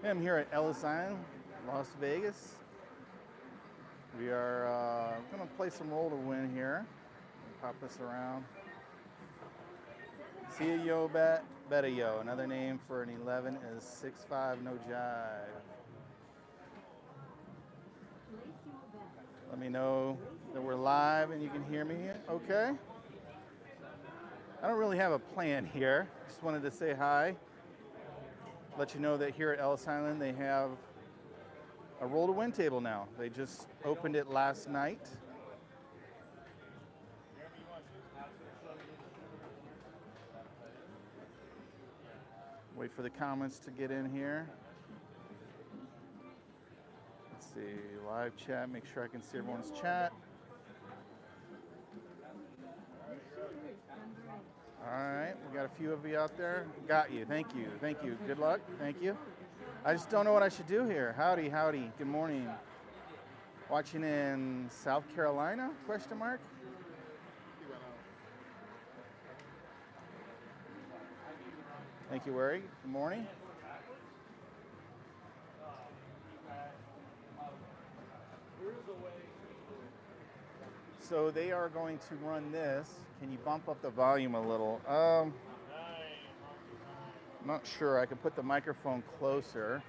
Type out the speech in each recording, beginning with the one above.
I'm here at Ellis, Las Vegas. We are going to play some roll to win here. Pop this around. See a yo bet, bet a yo. Another name for an 11 is 6-5 no jive. Let me know that we're live and you can hear me. Okay. I don't really have a plan here. Just wanted to say hi. Let you know that here at Ellis Island they have a roll to win table now. They just opened it last night. Wait for the comments to get in here. Let's see, live chat, make sure I can see everyone's chat. All right, we got a few of you out there. Got you, thank you, thank you. Good luck, thank you. I just don't know what I should do here. Howdy, howdy, good morning. Watching in South Carolina, question mark? Thank you, Wary, good morning. So they are going to run this. Can you bump up the volume a little? I'm not sure. I could put the microphone closer.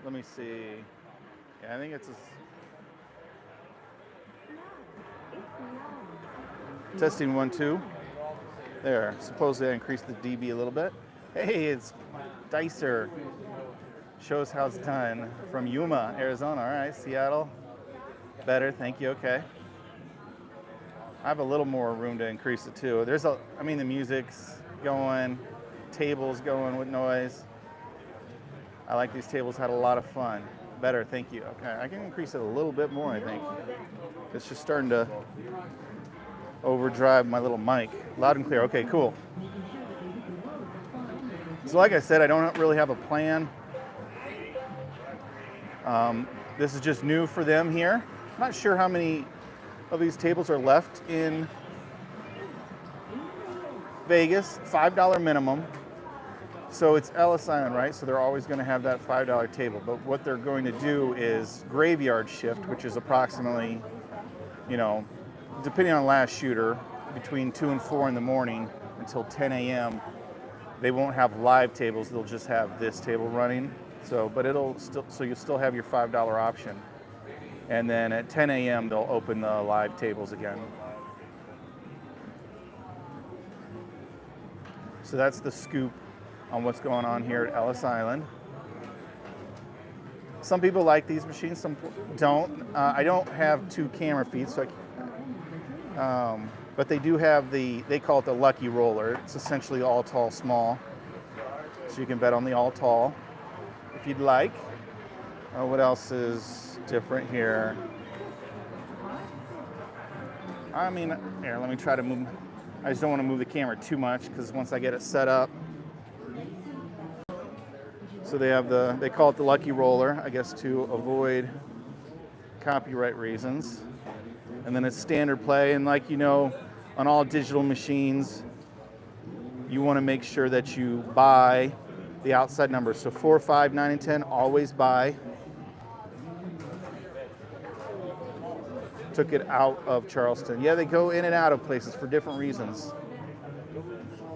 Let me see. Yeah, I think it's testing 1, 2. There. Supposedly I increased the dB a little bit. Hey, it's Dicer. Shows how it's done from Yuma, Arizona. All right, Seattle. Better, thank you. Okay. I have a little more room to increase it too. I mean, the music's going, tables going with noise. I like these tables, had a lot of fun. Better, thank you. Okay, I can increase it a little bit more, I think. It's just starting to overdrive my little mic. Loud and clear, okay, cool. So like I said, I don't really have a plan. This is just new for them here. I'm not sure how many of these tables are left in Vegas. $5 minimum. So it's Ellis Island, right? So they're always going to have that $5 table. But what they're going to do is graveyard shift, which is approximately, depending on last shooter, between 2 and 4 in the morning until 10 a.m. They won't have live tables. They'll just have this table running. So you'll still have your $5 option. And then at 10 a.m. they'll open the live tables again. So that's the scoop on what's going on here at Ellis Island. Some people like these machines, some don't. I don't have 2 camera feeds, so but they do have they call it the Lucky Roller. It's essentially all tall, small. So you can bet on the all tall if you'd like. What else is different here? I mean, here, let me try to move. I just don't want to move the camera too much because once I get it set up. So they call it the Lucky Roller, I guess to avoid copyright reasons. And then it's standard play, and like on all digital machines, you want to make sure that you buy the outside numbers. So 4, 5, 9, and 10, always buy. Took it out of Charleston. Yeah, they go in and out of places for different reasons.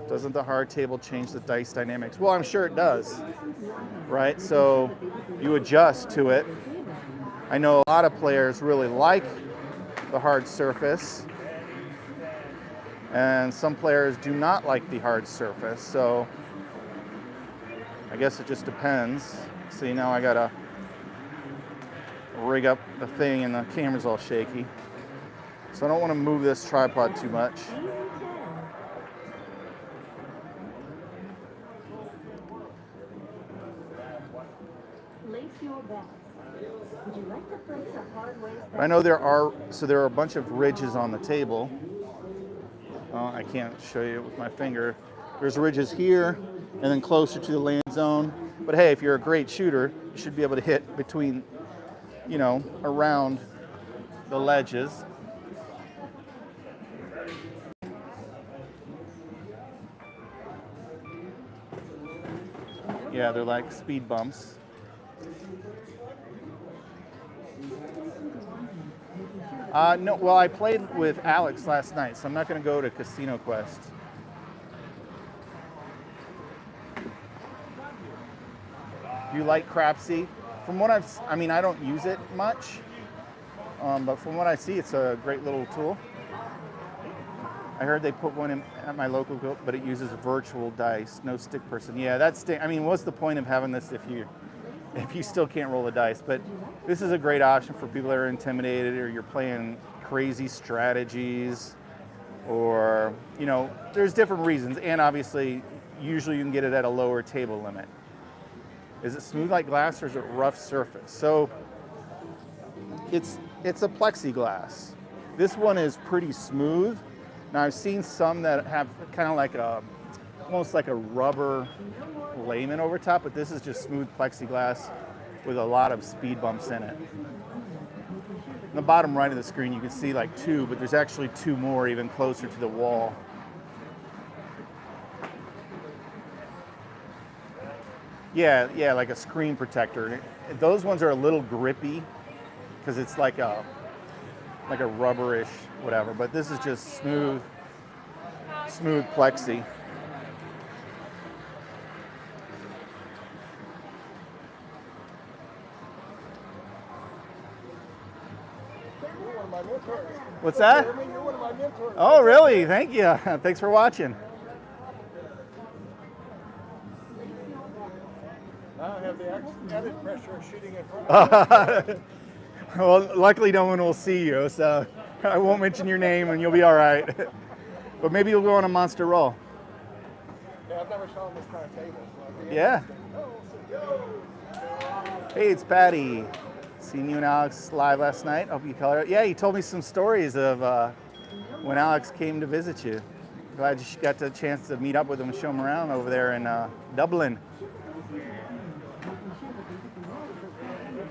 Doesn't the hard table change the dice dynamics? Well, I'm sure it does, right? So you adjust to it. I know a lot of players really like the hard surface, and some players do not like the hard surface. So I guess it just depends. See, now I gotta rig up the thing and the camera's all shaky. So I don't want to move this tripod too much. I know there are a bunch of ridges on the table. I can't show you with my finger. There's ridges here and then closer to the land zone. But hey, if you're a great shooter, you should be able to hit between around the ledges. Yeah, they're like speed bumps. No, well, I played with Alex last night, so I'm not going to go to Casino Quest. You like Crapsy? From what I mean, I don't use it much, but from what I see, it's a great little tool. I heard they put one in at my local, but it uses virtual dice, no stick person. Yeah, that's. I mean, what's the point of having this if you still can't roll the dice? But this is a great option for people that are intimidated or you're playing crazy strategies, or there's different reasons. And obviously, usually you can get it at a lower table limit. Is it smooth like glass or is it rough surface? So it's a plexiglass. This one is pretty smooth. Now I've seen some that have kind of like almost like a rubber layman over top, but this is just smooth plexiglass with a lot of speed bumps in it. On the bottom right of the screen you can see like 2, but there's actually 2 more even closer to the wall. Yeah, like a screen protector. Those ones are a little grippy because it's like a rubberish whatever, but this is just smooth plexi. What's that? You're one of my mentors. Oh, really? Thank you. Thanks for watching. I have the added pressure of shooting in front of me. Well, luckily no one will see you, so I won't mention your name and you'll be all right. But maybe you'll go on a monster roll. Yeah, I've never shown this kind of table. So Yeah. Hey, it's Patty. Seen you and Alex live last night. Hope you color it. Yeah, he told me some stories of when Alex came to visit you. Glad you got the chance to meet up with him and show him around over there in Dublin.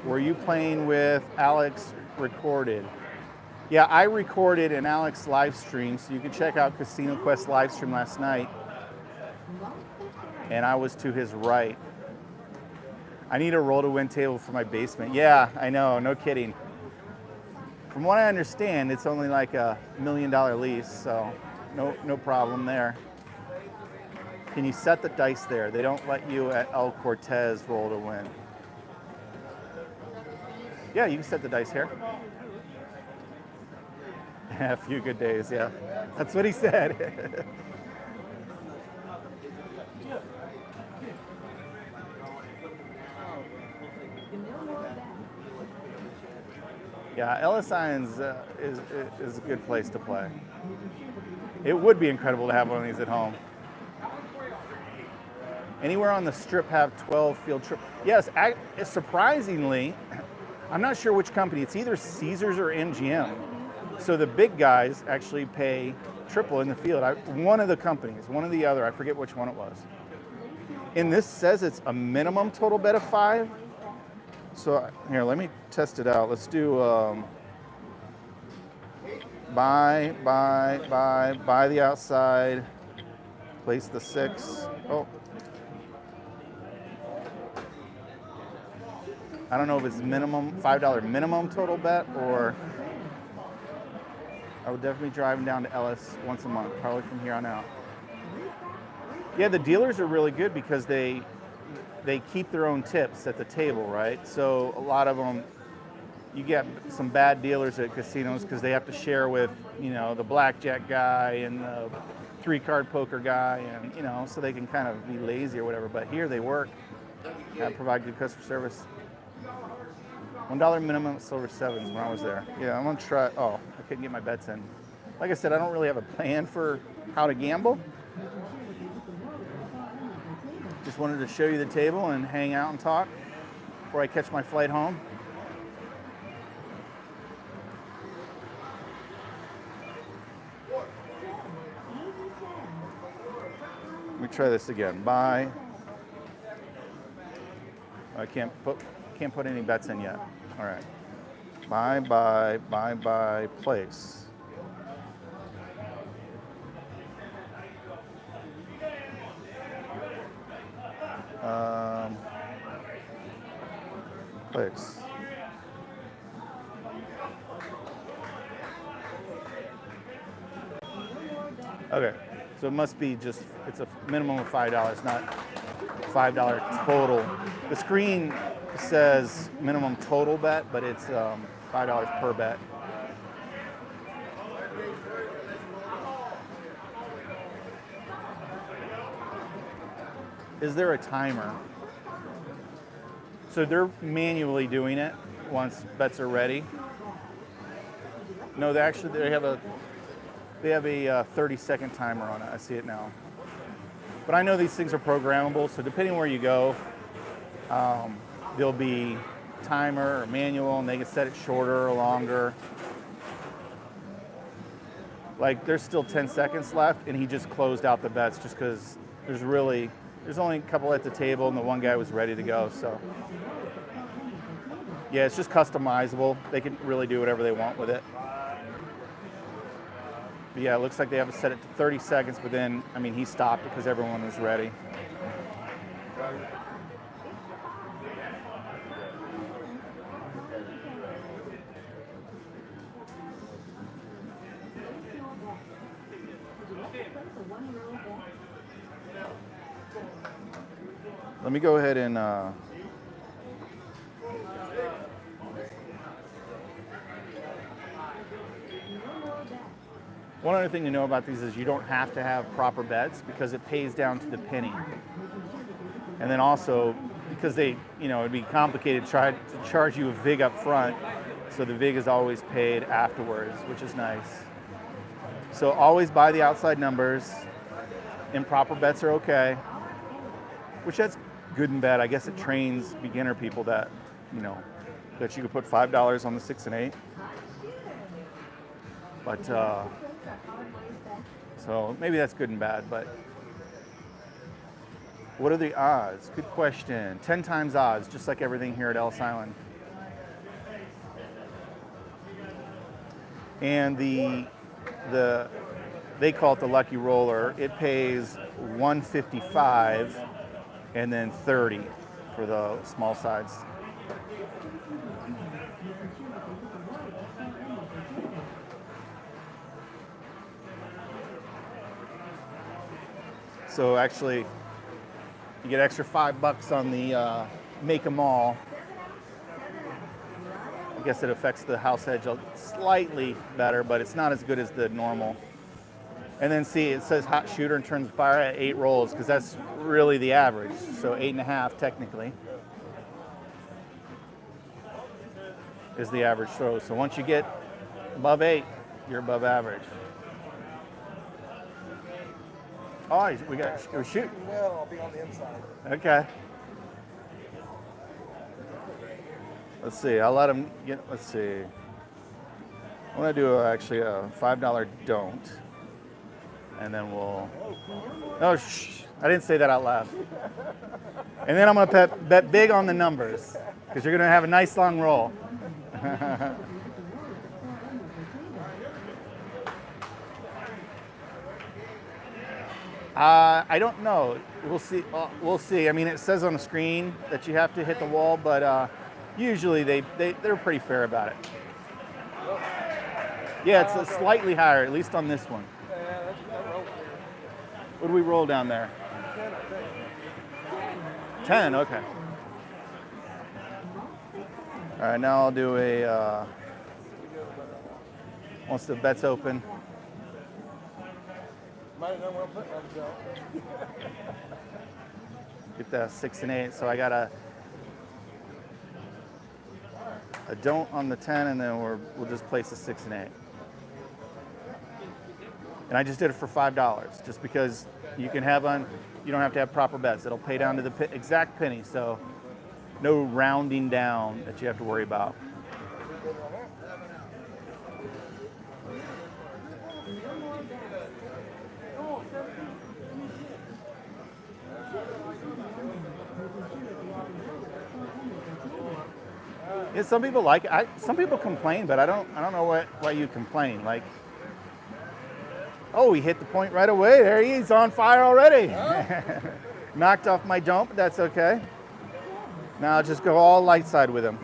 Were you playing with Alex recorded? Yeah, I recorded an Alex live stream, so you can check out Casino Quest live stream last night. And I was to his right. I need a roll-to-win table for my basement. Yeah, I know, no kidding. From what I understand, it's only like $1 million lease, so no problem there. Can you set the dice there? They don't let you at El Cortez roll to win. Yeah, you can set the dice here. A few good days, yeah. That's what he said. Yeah, Ellis is a good place to play. It would be incredible to have one of these at home. Anywhere on the strip have 12 field trip. Yes, surprisingly, I'm not sure which company. It's either Caesars or MGM. So the big guys actually pay triple in the field. One of the companies, one or the other, I forget which one it was. And this says it's a minimum total bet of 5. So here, let me test it out. Let's do buy the outside, place the 6. Oh. I don't know if it's minimum, $5 minimum total bet, or I would definitely be driving down to Ellis once a month, probably from here on out. Yeah, the dealers are really good because they keep their own tips at the table, right? So a lot of them, you get some bad dealers at casinos because they have to share with, the blackjack guy and the 3-card poker guy, and, so they can kind of be lazy or whatever. But here they work, provide good customer service. $1 minimum silver 7s when I was there. Yeah, I'm gonna try. Oh, I couldn't get my bets in. Like I said, I don't really have a plan for how to gamble. Just wanted to show you the table and hang out and talk before I catch my flight home. Let me try this again. Buy. I can't put any bets in yet. All right. Buy, place. clicks. Okay, so it must be just, it's a minimum of $5, not $5 total. The screen says minimum total bet, but it's $5 per bet. Is there a timer? So they're manually doing it once bets are ready. No, they have a 30-second timer on it. I see it now. But I know these things are programmable, so depending where you go, there'll be timer or manual, and they can set it shorter or longer. Like there's still 10 seconds left, and he just closed out the bets just because there's only a couple at the table, and the one guy was ready to go. So yeah, it's just customizable. They can really do whatever they want with it. But yeah, it looks like they have it set it to 30 seconds, but then, I mean, he stopped because everyone was ready. Let me go ahead and one other thing to know about these is you don't have to have proper bets because it pays down to the penny. And then also, because it'd be complicated to try to charge you a vig up front, so the vig is always paid afterwards, which is nice. So always buy the outside numbers. Improper bets are okay, which that's good and bad. I guess it trains beginner people that, that you could put $5 on the 6 and 8. But, so maybe that's good and bad, but what are the odds? Good question. 10 times odds, just like everything here at Ellis Island. And they call it the lucky roller. It pays $155 and then $30 for the small sides. So actually, you get extra $5 on the make 'em all. I guess it affects the house edge slightly better, but it's not as good as the normal. And then see, it says hot shooter and turns fire at 8 rolls, because that's really the average. So 8.5 technically is the average throw. So once you get above 8, you're above average. Oh, we're shooting. Well, I'll be on the inside. Okay. Let's see. I'll let him get. Let's see. I'm gonna do actually a $5 don't, and then we'll. Oh, shh! I didn't say that out loud. And then I'm gonna bet big on the numbers, because you're gonna have a nice long roll. I don't know. We'll see. We'll see. I mean, it says on the screen that you have to hit the wall, but usually they're pretty fair about it. Yeah, it's slightly higher, at least on this one. What do we roll down there? 10. Okay. All right. Now I'll do a. Once the bet's open. Get that 6 and 8. So I got a don't on the 10, and then we'll just place a 6 and 8. And I just did it for $5, just because you don't have to have proper bets. It'll pay down to the exact penny, so no rounding down that you have to worry about. Yeah, some people like it. Some people complain, but I don't know why you complain. Like, oh, he hit the point right away. There he's on fire already. Knocked off my don't, but that's okay. Now just go all light side with him.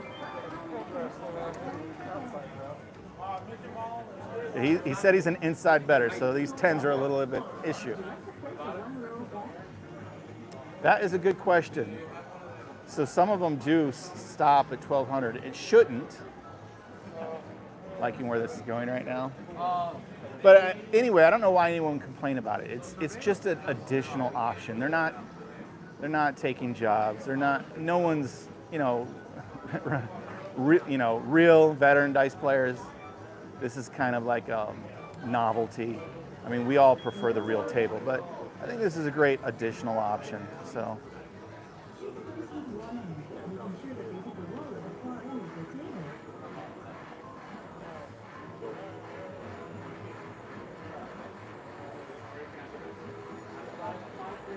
He said he's an inside better, so these 10s are a little bit issue. That is a good question. So some of them do stop at 1200. It shouldn't. Liking where this is going right now. But anyway, I don't know why anyone would complain about it. It's just an additional option. They're not taking jobs. They're not. No one's real veteran dice players. This is kind of like a novelty. I mean, we all prefer the real table, but I think this is a great additional option. So.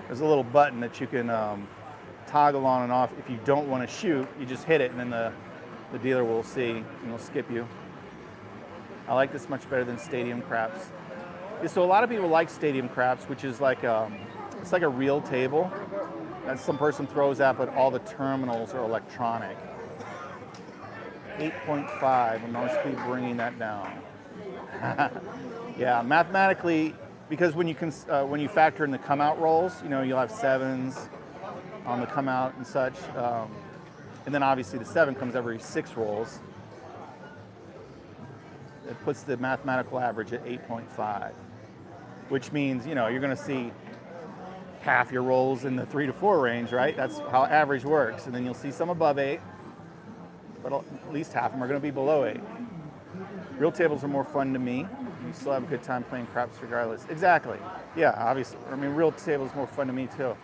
There's a little button that you can toggle on and off. If you don't want to shoot, you just hit it, and then the dealer will see and will skip you. I like this much better than stadium craps. Yeah, so a lot of people like stadium craps, which is like it's like a real table that some person throws at, but all the terminals are electronic. 8.5, and most people bringing that down. Yeah, mathematically, because when you factor in the come out rolls, you'll have 7s on the come out and such, and then obviously the 7 comes every 6 rolls. It puts the mathematical average at 8.5, which means you're going to see half your rolls in the 3 to 4 range, right? That's how average works, and then you'll see some above 8, but at least half of them are going to be below 8. Real tables are more fun to me. You still have a good time playing craps regardless. Exactly. Yeah, obviously. I mean, real tables are more fun to me too.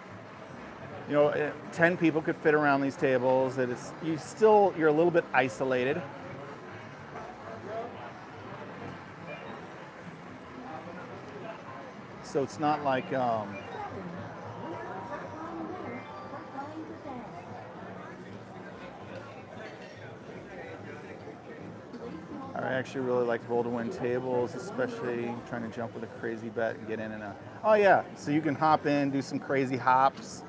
10 people could fit around these tables. You're a little bit isolated. So it's not like I actually really like roll to win tables, especially trying to jump with a crazy bet and get in and out. Oh yeah, so you can hop in, do some crazy hops,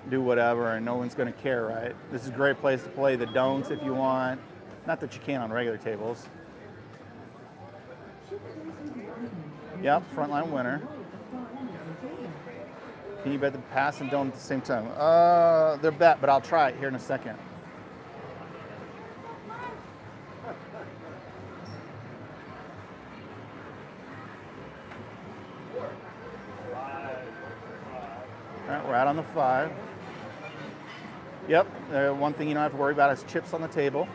do whatever, and no one's going to care, right? This is a great place to play the don'ts if you want. Not that you can on regular tables. Yep, frontline winner. Can you bet the pass and don't at the same time? They're bet, but I'll try it here in a second. All right, we're out on the 5. Yep, one thing you don't have to worry about is chips on the table.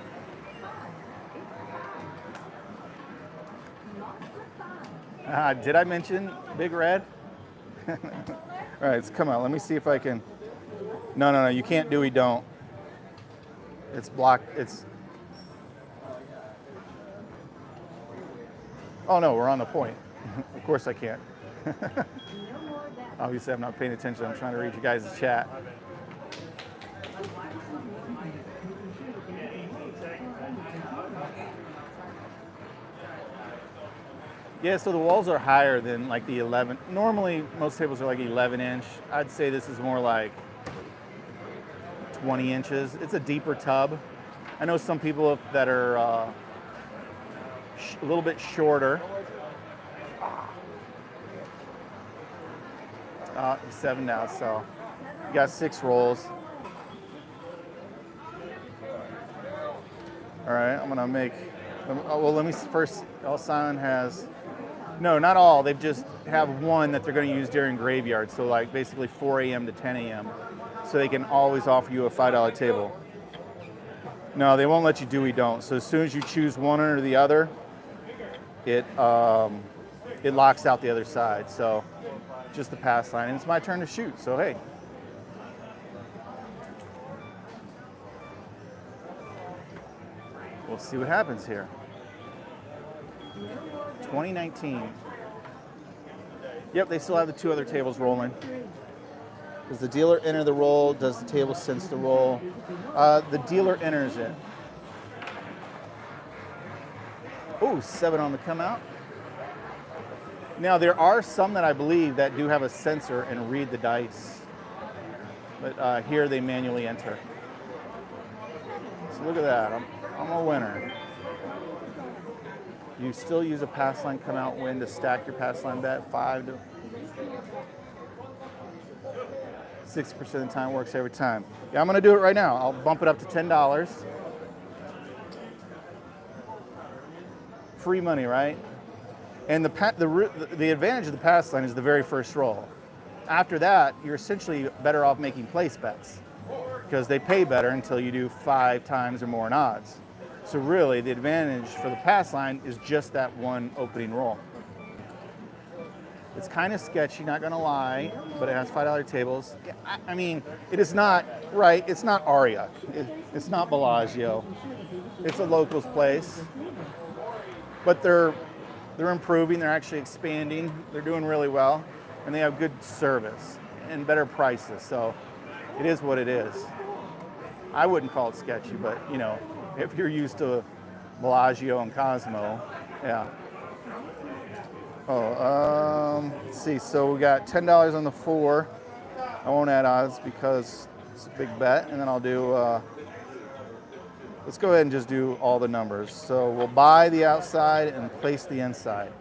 Did I mention Big Red? All right, come on. Let me see if I can. No. You can't do. We don't. It's blocked. Oh no, we're on the point. Of course I can't. Obviously, I'm not paying attention. I'm trying to read you guys' chat. Yeah, so the walls are higher than like the 11. Normally, most tables are like 11 inch. I'd say this is more like 20 inches. It's a deeper tub. I know some people that are a little bit shorter. 7 now, so you got 6 rolls. All right, I'm gonna make. Well, let me first. All Silent has. No, not all. They just have one that they're going to use during graveyard. So like basically 4 a.m. to 10 a.m. So they can always offer you a $5 table. No, they won't let you do. We don't. So as soon as you choose one or the other, it locks out the other side. So just the pass line, and it's my turn to shoot. So hey. We'll see what happens here. 2019. Yep, they still have the 2 other tables rolling. Does the dealer enter the roll? Does the table sense the roll? The dealer enters it. Oh, 7 on the come out. Now, there are some that I believe that do have a sensor and read the dice. but here they manually enter. So look at that, I'm a winner. You still use a pass line come out win to stack your pass line bet. 5 to 6% of the time works every time. Yeah, I'm gonna do it right now. I'll bump it up to $10. Free money, right? And the advantage of the pass line is the very first roll. After that, you're essentially better off making place bets because they pay better until you do 5 times or more in odds. So really, the advantage for the pass line is just that one opening roll. It's kind of sketchy, not gonna lie, but it has $5 tables. I mean, it is not, right, it's not Aria. It's not Bellagio. It's a locals place. But they're improving, they're actually expanding, they're doing really well, and they have good service and better prices, so it is what it is. I wouldn't call it sketchy, but you know, if you're used to Bellagio and Cosmo, yeah. Let's see, so we got $10 on the 4. I won't add odds because it's a big bet, and then I'll do, let's go ahead and just do all the numbers. So we'll buy the outside and place the inside.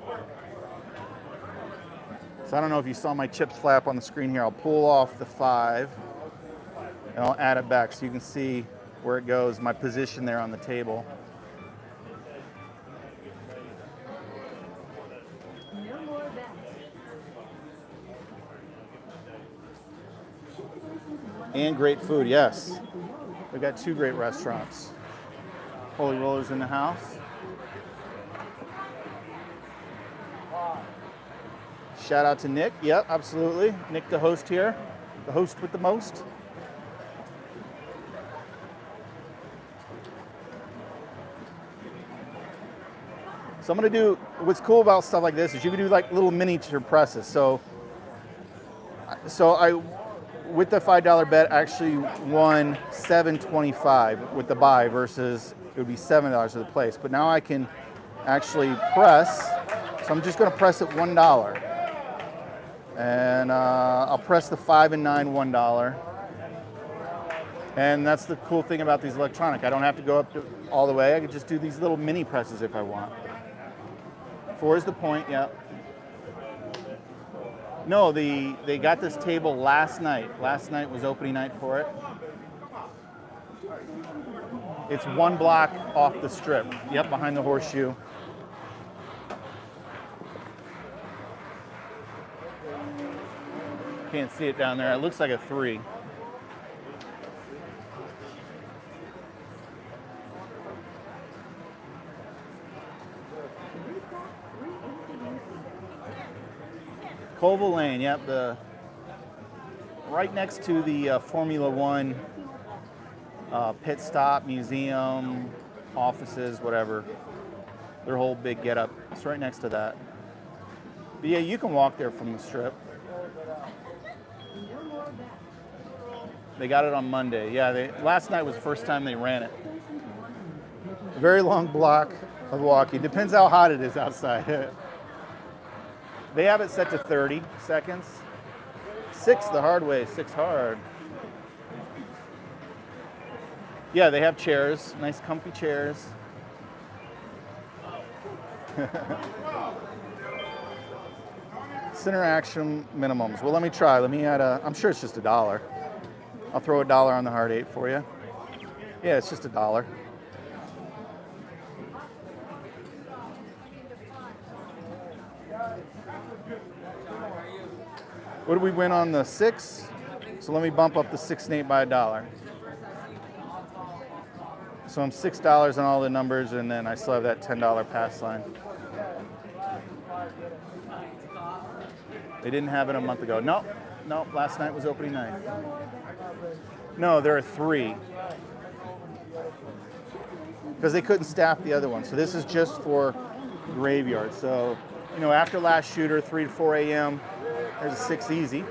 So I don't know if you saw my chips flap on the screen here. I'll pull off the 5 and I'll add it back so you can see where it goes, my position there on the table. And great food, yes. We've got 2 great restaurants. Holy Rollers in the house. Shout out to Nick. Yep, absolutely. Nick, the host here. The host with the most. So I'm gonna do, what's cool about stuff like this is you can do like little miniature presses. So I, with the $5 bet, I actually won $7.25 with the buy versus it would be $7 for the place. But now I can actually press. So I'm just going to press it $1, and I'll press the 5 and 9 $1. And that's the cool thing about these electronic. I don't have to go up to all the way. I can just do these little mini presses if I want. 4 is the point. Yep. No, they got this table last night. Last night was opening night for it. It's 1 block off the strip. Yep, behind the horseshoe. Can't see it down there. It looks like a 3. Colville Lane, yep, right next to the Formula One pit stop, museum, offices, whatever. Their whole big get-up. It's right next to that. But yeah, you can walk there from the strip. They got it on Monday. Yeah, last night was the first time they ran it. A very long block of walking. Depends how hot it is outside. They have it set to 30 seconds. 6 the hard way, 6 hard. Yeah, they have chairs, nice comfy chairs. Center action minimums. Well, let me try. Let me add I'm sure it's just $1. I'll throw $1 on the hard 8 for you. Yeah, it's just $1. What did we win on the 6? So let me bump up the 6 and 8 by $1. So I'm $6 on all the numbers, and then I still have that $10 pass line. They didn't have it a month ago. Nope, last night was opening night. No, there are 3. Because they couldn't staff the other one. So this is just for graveyard. So, you know, after last shooter, 3 to 4 a.m., there's a 6 easy.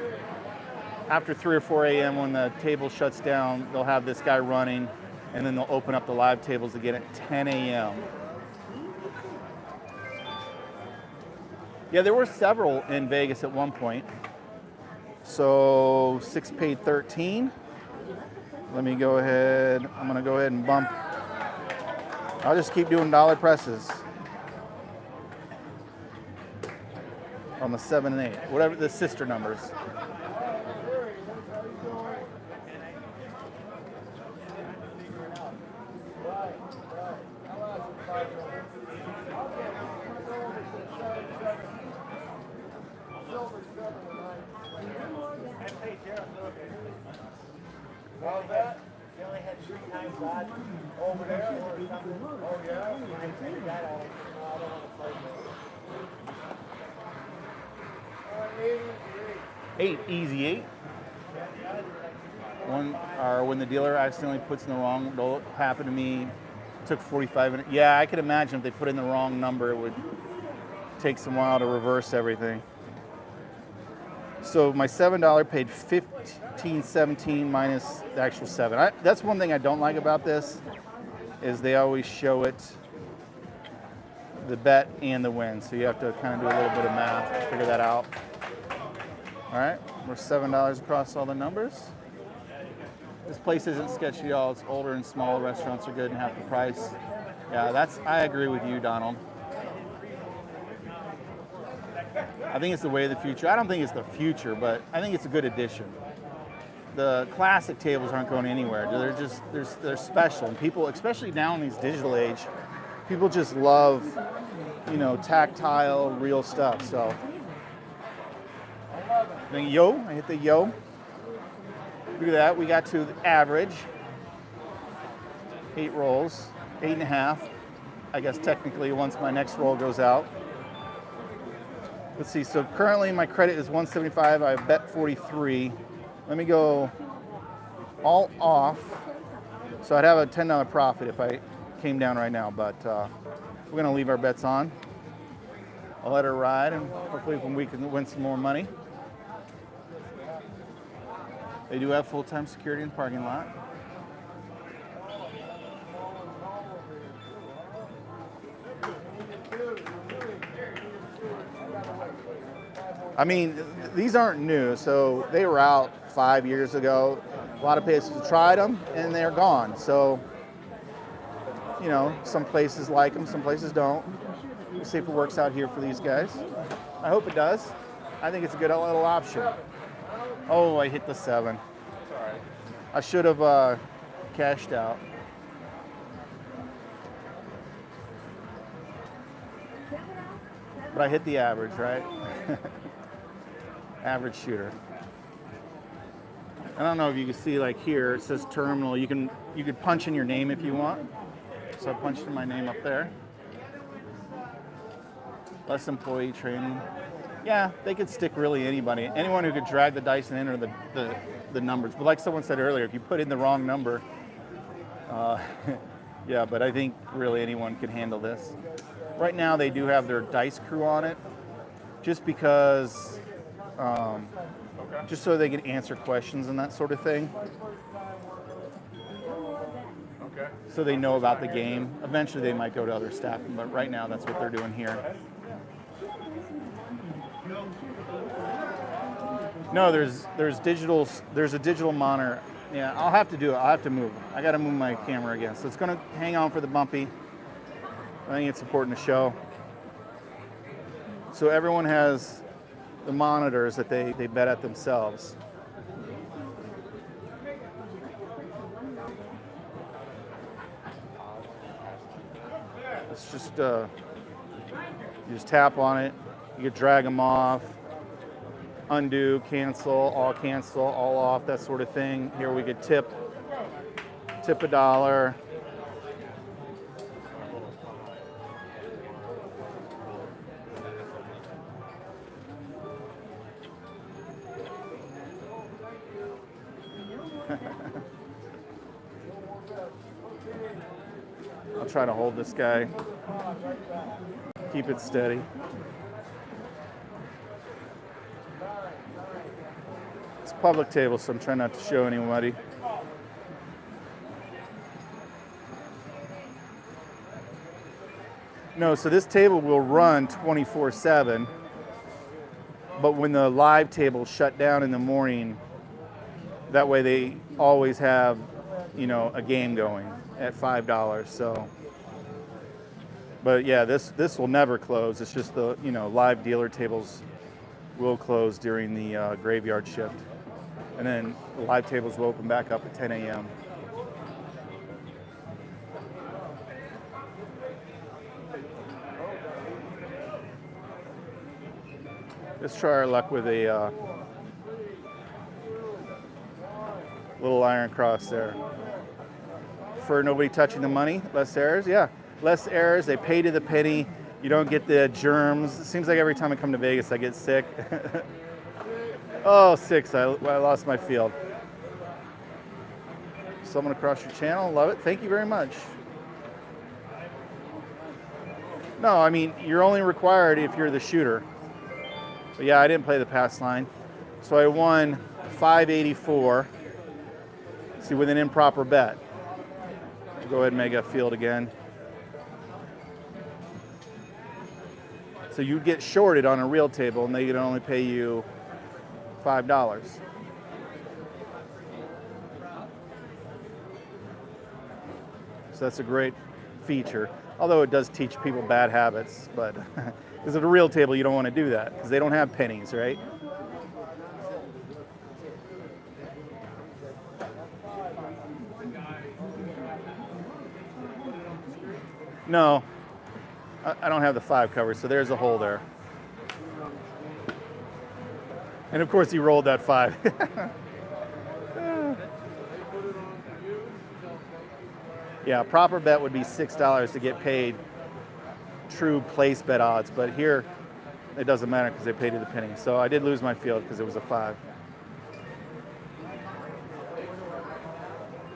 After 3 or 4 a.m. when the table shuts down, they'll have this guy running, and then they'll open up the live tables again at 10 a.m. Yeah, there were several in Vegas at one point. So 6 paid 13. Let me go ahead. I'm going to go ahead and bump. I'll just keep doing dollar presses on the 7 and 8, whatever the sister numbers. How's that? You only had 3 times that over there or something? Oh, yeah? I figured that out. I don't want to play that. 8, easy 8. When the dealer accidentally puts in the wrong, it'll happen to me. Took 45 minutes. Yeah, I could imagine if they put in the wrong number, it would take some while to reverse everything. So my $7 paid 15.17 minus the actual 7. That's one thing I don't like about this, is they always show it, the bet and the win. So you have to kind of do a little bit of math to figure that out. All right, we're $7 across all the numbers. This place isn't sketchy at all. It's older and smaller. Restaurants are good and half the price. Yeah, I agree with you, Donald. I think it's the way of the future. I don't think it's the future, but I think it's a good addition. The classic tables aren't going anywhere. They're special. And people, especially now in these digital age, people just love, tactile, real stuff. So, then I hit the yo. Look at that, we got to the average. 8 rolls, 8.5. I guess technically once my next roll goes out. Let's see, so currently my credit is 175, I bet 43. Let me go all off. So I'd have a $10 profit if I came down right now, but we're gonna leave our bets on. I'll let her ride and hopefully we can win some more money. They do have full-time security in the parking lot. I mean, these aren't new, so they were out 5 years ago. A lot of places tried them and they're gone. So, some places like them, some places don't. We'll see if it works out here for these guys. I hope it does. I think it's a good little option. Oh, I hit the 7. Sorry. I should have cashed out. But I hit the average, right? Average shooter. I don't know if you can see, like here, it says terminal. You could punch in your name if you want. So I punched in my name up there. Less employee training. Yeah, they could stick really anybody. Anyone who could drag the dice and enter the numbers. But like someone said earlier, if you put in the wrong number, yeah, but I think really anyone can handle this. Right now they do have their dice crew on it, just because, just so they can answer questions and that sort of thing. Okay. So they know about the game. Eventually they might go to other staff, but right now that's what they're doing here. No, there's a digital monitor. Yeah, I'll have to do it. I'll have to move. I got to move my camera again. So it's going to hang on for the bumpy. I think it's important to show. So everyone has the monitors that they bet at themselves. It's just, you just tap on it. You can drag them off. Undo, cancel, all off, that sort of thing. Here we could tip $1. I'll try to hold this guy. Keep it steady. It's a public table, so I'm trying not to show anybody. No, so this table will run 24/7. but when the live tables shut down in the morning, that way they always have, you know, a game going at $5. So, but yeah, this will never close. It's just the, you know, live dealer tables will close during the graveyard shift, and then the live tables will open back up at 10 a.m. Let's try our luck with a little iron cross there. For nobody touching the money, less errors. Yeah, less errors. They pay to the penny. You don't get the germs. It seems like every time I come to Vegas, I get sick. Oh, 6. I lost my field. Someone across your channel. Love it. Thank you very much. No, I mean, you're only required if you're the shooter. But yeah, I didn't play the pass line. So I won 584. See, with an improper bet. Go ahead and make a field again. So you'd get shorted on a real table and they could only pay you $5. So that's a great feature. Although it does teach people bad habits, but because at a real table you don't want to do that because they don't have pennies, right? No, I don't have the 5 covered, so there's a hole there. And of course he rolled that 5. Yeah, proper bet would be $6 to get paid true place bet odds, but here it doesn't matter because they paid to the penny. So I did lose my field because it was a 5.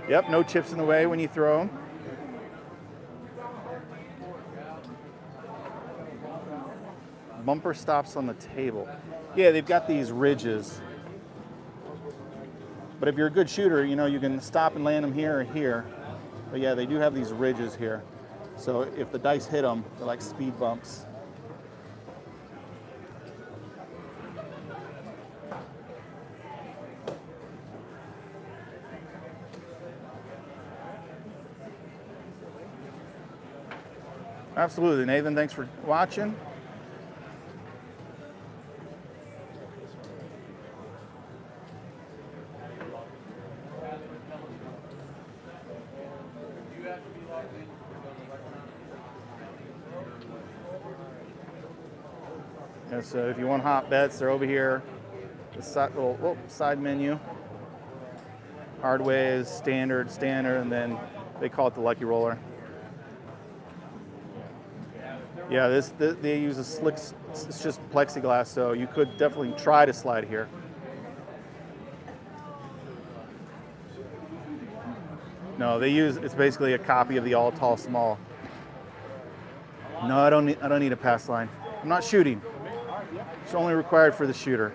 Yep, no chips in the way when you throw them. Bumper stops on the table. Yeah, they've got these ridges. But if you're a good shooter, you know, you can stop and land them here or here. But yeah, they do have these ridges here. So if the dice hit them, they're like speed bumps. Absolutely, Nathan. Thanks for watching. Yeah, so if you want hot bets, they're over here. The side menu. Hard way is standard, and then they call it the lucky roller. Yeah, they use a slick, it's just plexiglass, so you could definitely try to slide here. No, it's basically a copy of the all tall small. No, I don't need a pass line. I'm not shooting. It's only required for the shooter.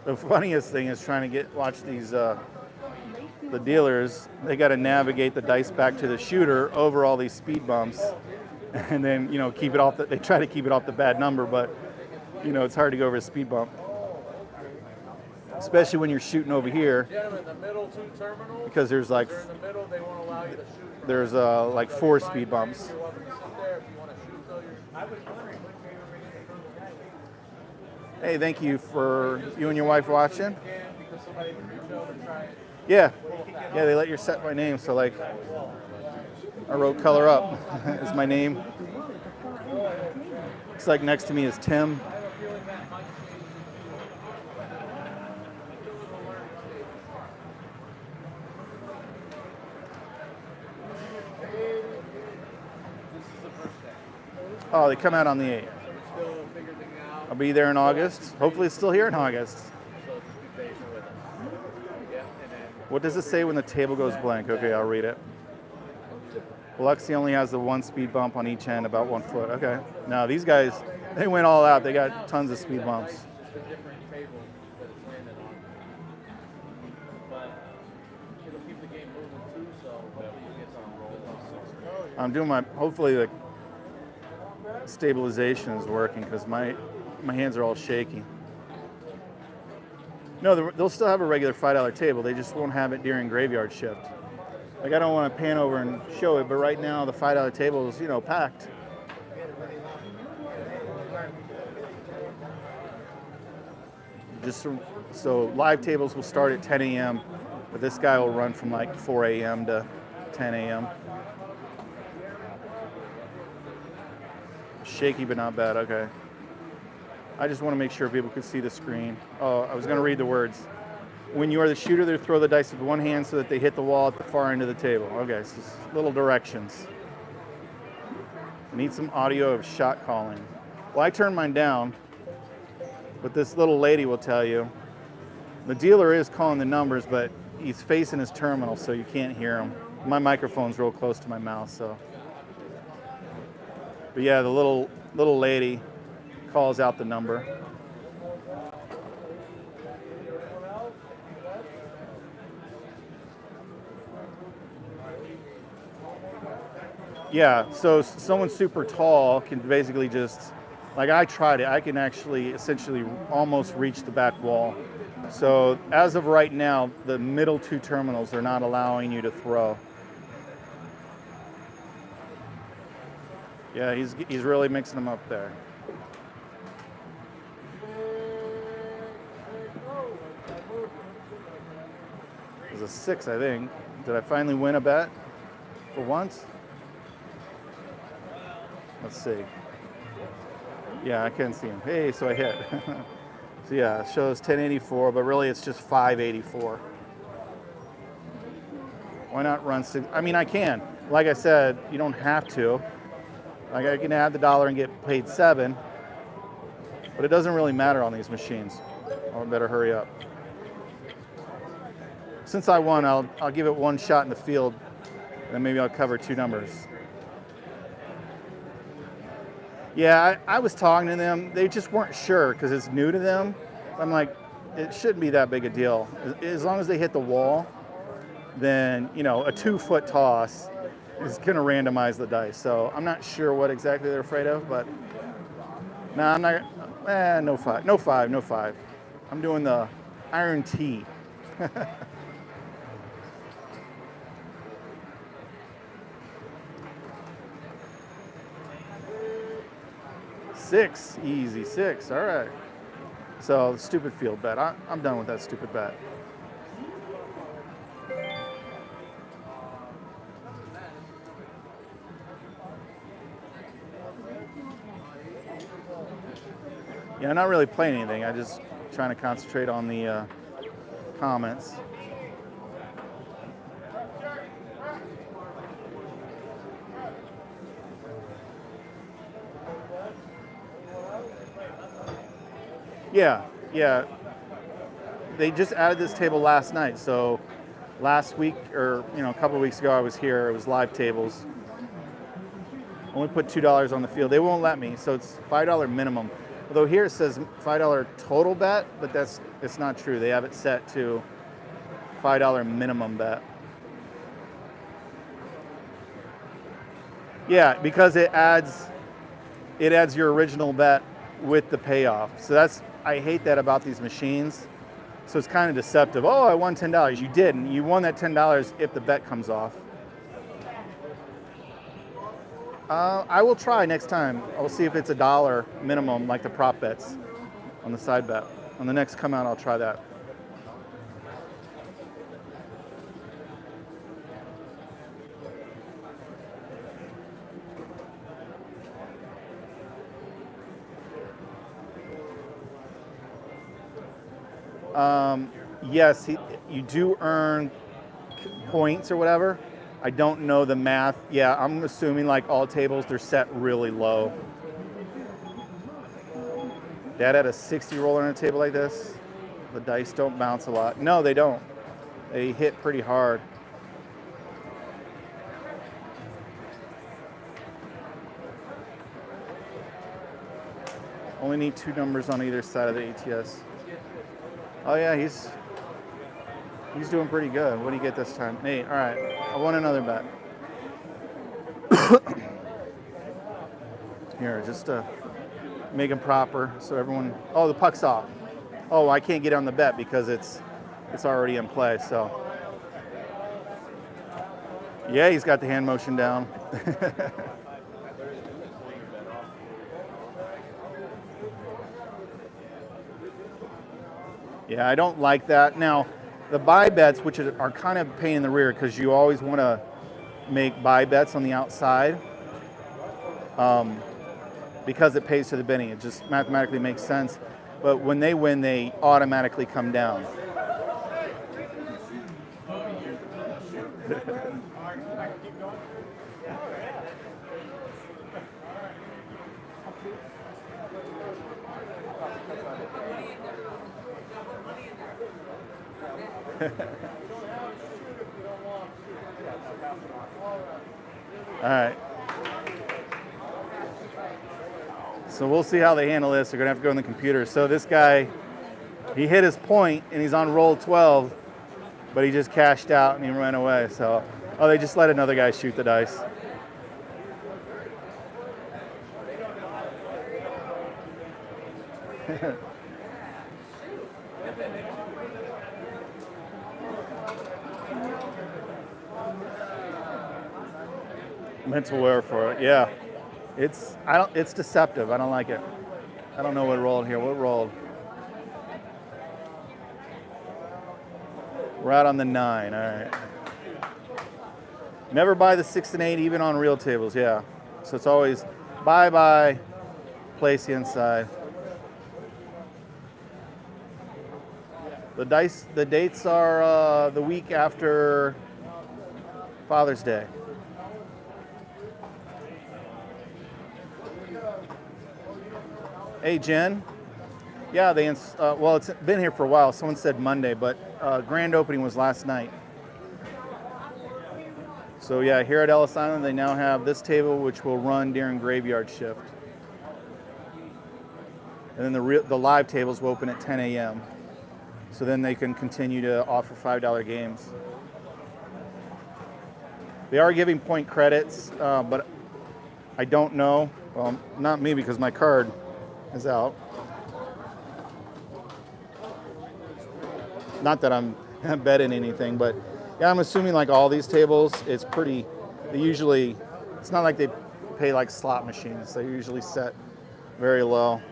The funniest thing is trying to watch these, the dealers, they got to navigate the dice back to the shooter over all these speed bumps and then, you know, keep it off, they try to keep it off the bad number, but, you know, it's hard to go over a speed bump. Especially when you're shooting over here, because there's like, there's like 4 speed bumps. Hey, thank you for you and your wife watching. Yeah, they let you set my name. So like, I wrote "Color Up" is my name. Looks like next to me is Tim. Oh, they come out on the 8th. I'll be there in August. Hopefully it's still here in August. What does it say when the table goes blank? Okay, I'll read it. Biloxi only has the one speed bump on each end, about 1 foot. Okay. Now these guys, they went all out. They got tons of speed bumps. I'm doing my, hopefully the stabilization is working because my hands are all shaky. No, they'll still have a regular $5 table. They just won't have it during graveyard shift. Like I don't want to pan over and show it, but right now the $5 table is, packed. Just so live tables will start at 10 a.m., but this guy will run from like 4 a.m. to 10 a.m. Shaky, but not bad. Okay. I just want to make sure people could see the screen. Oh, I was going to read the words. When you are the shooter, they throw the dice with one hand so that they hit the wall at the far end of the table. Okay, so little directions. I need some audio of shot calling. Well, I turned mine down, but this little lady will tell you. The dealer is calling the numbers, but he's facing his terminal, so you can't hear him. My microphone's real close to my mouth, so. But yeah, the little lady calls out the number. Yeah, so someone super tall can basically just, like I tried it, I can actually essentially almost reach the back wall. So as of right now, the middle two terminals are not allowing you to throw. Yeah, he's really mixing them up there. It was a 6, I think. Did I finally win a bet for once? Let's see. Yeah, I can see him. Hey, so I hit. So yeah, it shows 1084, but really it's just 584. Why not run 6? I mean, I can. Like I said, you don't have to. Like I can add the dollar and get paid 7, but it doesn't really matter on these machines. I better hurry up. Since I won, I'll give it one shot in the field, and then maybe I'll cover 2 numbers. Yeah, I was talking to them. They just weren't sure because it's new to them. I'm like, it shouldn't be that big a deal. As long as they hit the wall, then, a 2-foot toss is going to randomize the dice. So I'm not sure what exactly they're afraid of, but no, I'm not. No 5. No 5. No 5. I'm doing the iron T. 6, easy 6. All right. So stupid field bet. I'm done with that stupid bet. Yeah, I'm not really playing anything. I'm just trying to concentrate on the comments. Yeah. They just added this table last night. So last week, or a couple of weeks ago, I was here. It was live tables. Only put $2 on the field. They won't let me, so it's $5 minimum. Although here it says $5 total bet, but it's not true. They have it set to $5 minimum bet. Yeah, because it adds your original bet with the payoff. So I hate that about these machines. So it's kind of deceptive. Oh, I won $10. You didn't. You won that $10 if the bet comes off. I will try next time. I'll see if it's $1 minimum, like the prop bets on the side bet. On the next come out, I'll try that. Yes, you do earn points or whatever. I don't know the math. Yeah, I'm assuming like all tables, they're set really low. Dad had a 60 roller on a table like this. The dice don't bounce a lot. No, they don't. They hit pretty hard. Only need 2 numbers on either side of the ATS. Oh yeah, he's doing pretty good. What do you get this time? 8. All right, I won another bet. Here, just to make them proper so everyone. Oh, the puck's off. Oh, I can't get on the bet because it's already in play. So yeah, he's got the hand motion down. Yeah, I don't like that. Now, the buy bets, which are kind of a pain in the rear because you always want to make buy bets on the outside because it pays to the Benny. It just mathematically makes sense. But when they win, they automatically come down. All right. So we'll see how they handle this. They're gonna have to go in the computer. So this guy, he hit his point and he's on roll 12, but he just cashed out and he ran away. So, oh, they just let another guy shoot the dice. Mental wear for it, yeah. It's deceptive. I don't like it. I don't know what rolled here. What rolled? We're out on the 9. All right. Never buy the 6 and 8 even on real tables. Yeah. So it's always buy, place the inside. The dates are the week after Father's Day. Hey, Jen. Yeah, well, it's been here for a while. Someone said Monday, but grand opening was last night. So yeah, here at Ellis Island, they now have this table, which will run during graveyard shift. And then the live tables will open at 10 a.m. So then they can continue to offer $5 games. They are giving point credits, but I don't know. Well, not me because my card is out. Not that I'm betting anything, but yeah, I'm assuming like all these tables, it's not like they pay like slot machines. They usually set very low.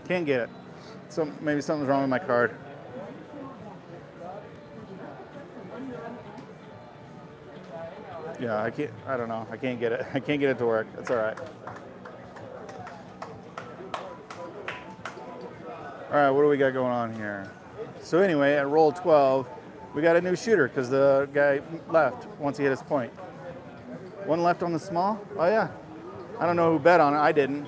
Can't get it. So maybe something's wrong with my card. Yeah, I don't know. I can't get it. I can't get it to work. That's all right. All right, what do we got going on here? So anyway, at roll 12, we got a new shooter because the guy left once he hit his point. One left on the small? Oh yeah. I don't know who bet on it. I didn't.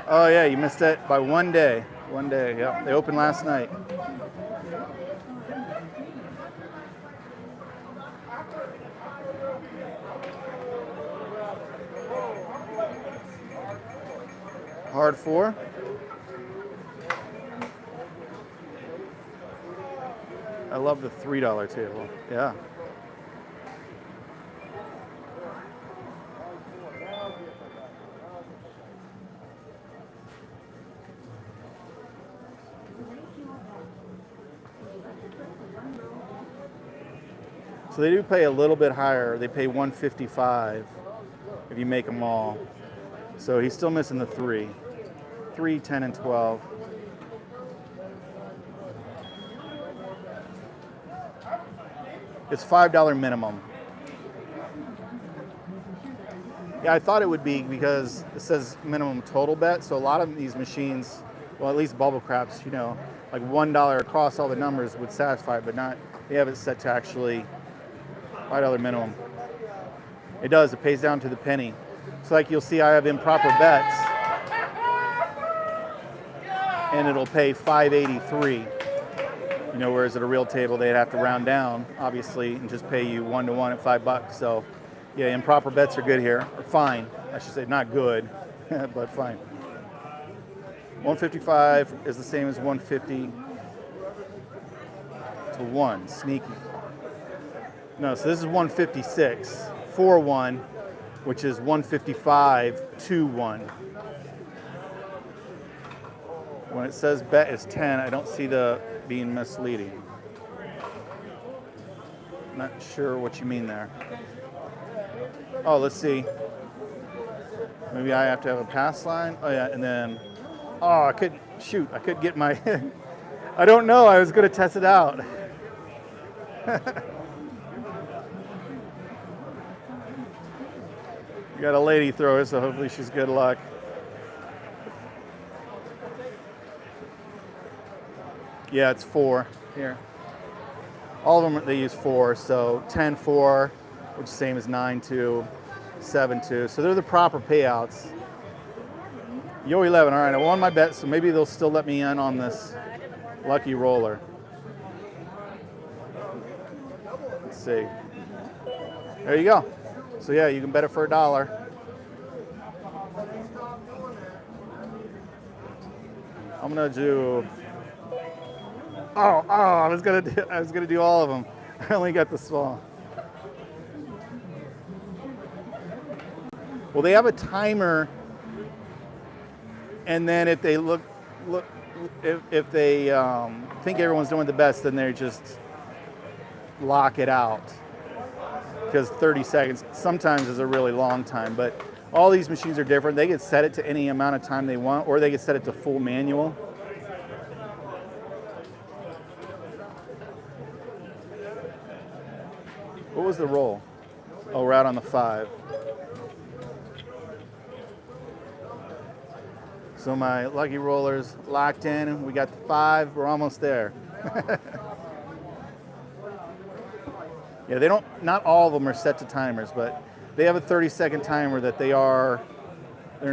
Oh yeah, you missed it by 1 day. 1 day, yep. They opened last night. Hard 4. I love the $3 table. Yeah. So they do pay a little bit higher. They pay $155 if you make them all. So he's still missing the 3. 3, 10, and 12. It's $5 minimum. Yeah, I thought it would be because it says minimum total bet. So a lot of these machines, well, at least bubble craps, you know, like $1 across all the numbers would satisfy, but not. They have it set to actually $5 minimum. It does. It pays down to the penny. So like you'll see, I have improper bets, and it'll pay $5.83. You know, whereas at a real table they'd have to round down, obviously, and just pay you 1-to-1 at $5. So, yeah, improper bets are good here, or fine. I should say not good, but fine. 155 is the same as 150 to 1. Sneaky. No, so this is 156 for 1, which is 155 to 1. When it says bet is 10, I don't see the being misleading. Not sure what you mean there. Oh, let's see. Maybe I have to have a pass line. Oh yeah, and then, oh, I couldn't get my, I don't know, I was gonna test it out. We got a lady thrower, so hopefully she's good luck. Yeah, it's 4 here. All of them, they use 4, so 10-4, which is the same as 9-2, 7-2. So they're the proper payouts. Yo 11, all right, I won my bet, so maybe they'll still let me in on this lucky roller. Let's see. There you go. So yeah, you can bet it for $1. I'm gonna do. Oh, I was gonna do all of them. I only got the small. Well, they have a timer, and then if they if they think everyone's doing the best, then they just lock it out. Because 30 seconds sometimes is a really long time, but all these machines are different. They can set it to any amount of time they want, or they can set it to full manual. What was the roll? Oh, we're out on the 5. So my lucky roller's locked in. We got the 5. We're almost there. Yeah, they don't, not all of them are set to timers, but they have a 30-second timer that they're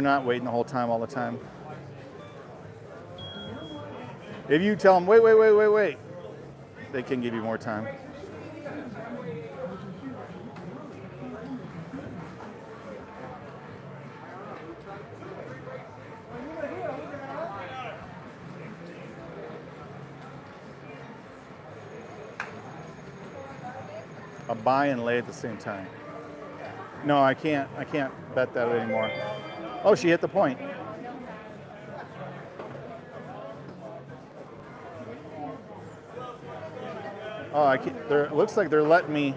not waiting the whole time all the time. If you tell them, wait, they can give you more time. A buy and lay at the same time. No, I can't bet that anymore. Oh, she hit the point. Oh, it looks like they're letting me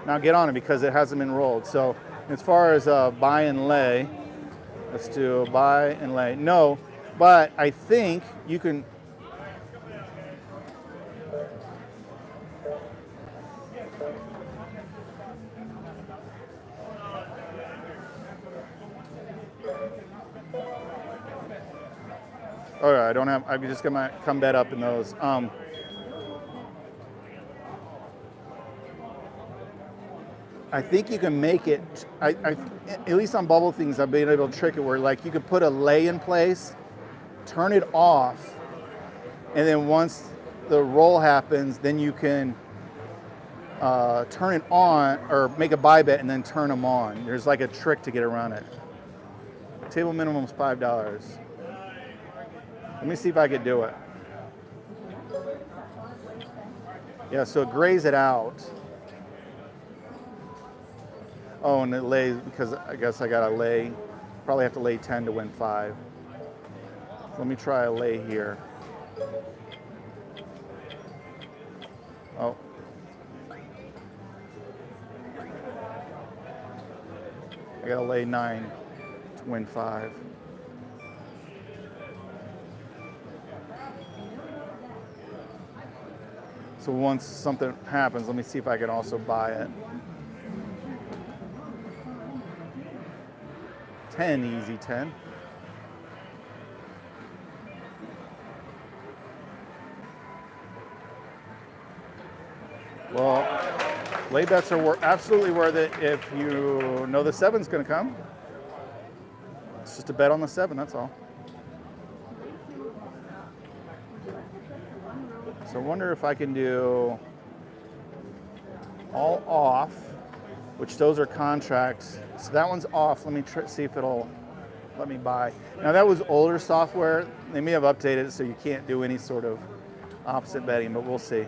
now get on it because it hasn't been rolled. So as far as buy and lay, let's do buy and lay. No, but I think you can. All right, I'm just gonna come bet up in those. I think you can make it, at least on bubble things, I've been able to trick it where like you could put a lay in place, turn it off, and then once the roll happens, then you can turn it on or make a buy bet and then turn them on. There's like a trick to get around it. Table minimum is $5. Let me see if I could do it. Yeah, so it grays it out. Oh, and it lays, because I guess I gotta lay, probably have to lay 10 to win 5. Let me try a lay here. Oh. I gotta lay 9 to win 5. So once something happens, let me see if I can also buy it. 10, easy 10. Well, lay bets are absolutely worth it if you know the 7's going to come. It's just a bet on the 7, that's all. So I wonder if I can do all off, which those are contracts. So that one's off. Let me see if it'll let me buy. Now that was older software. They may have updated it so you can't do any sort of opposite betting, but we'll see.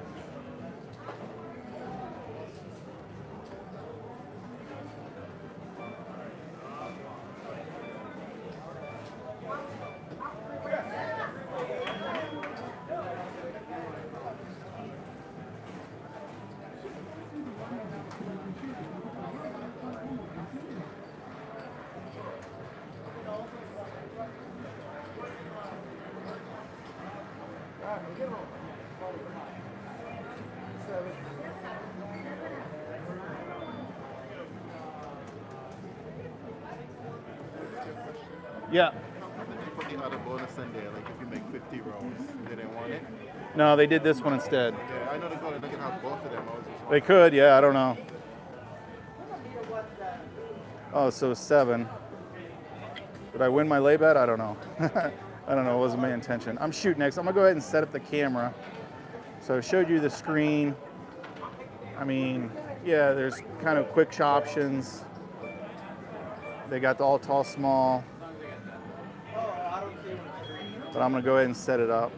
Yeah. Put the other bonus in there, like if you make 50 rolls, they didn't want it. No, they did this one instead. Yeah, I know they can have both of them. They could, yeah, I don't know. Oh, so 7. Did I win my lay bet? I don't know. I don't know, it wasn't my intention. I'm shooting next. I'm gonna go ahead and set up the camera. So I showed you the screen. I mean, yeah, there's kind of quick options. They got the all tall, small. But I'm gonna go ahead and set it up.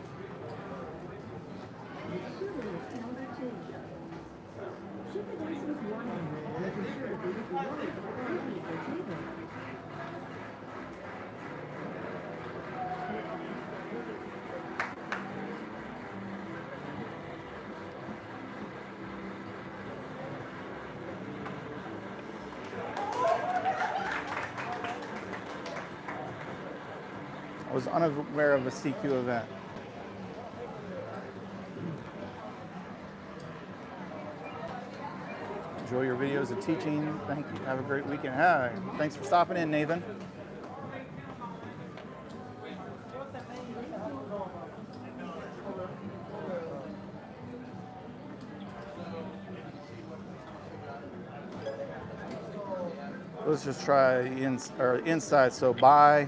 I was unaware of a CQ event. Enjoy your videos of teaching. Thank you. Have a great weekend. Hi. Thanks for stopping in, Nathan. Let's just try inside. So buy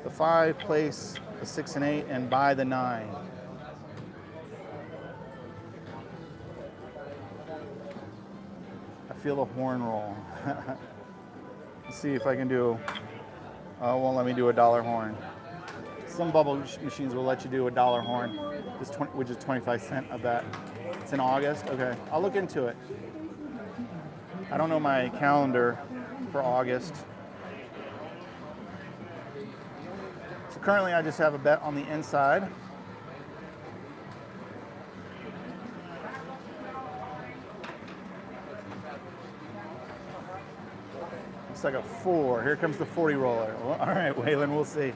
the 5, place the 6 and 8, and buy the 9. I feel the horn roll. Let's see if I can do. It won't let me do a dollar horn. Some bubble machines will let you do a dollar horn, which is 25 cents a bet. It's in August. Okay, I'll look into it. I don't know my calendar for August. So currently I just have a bet on the inside. Looks like a 4. Here comes the 40 roller. Well, all right, Waylon, we'll see.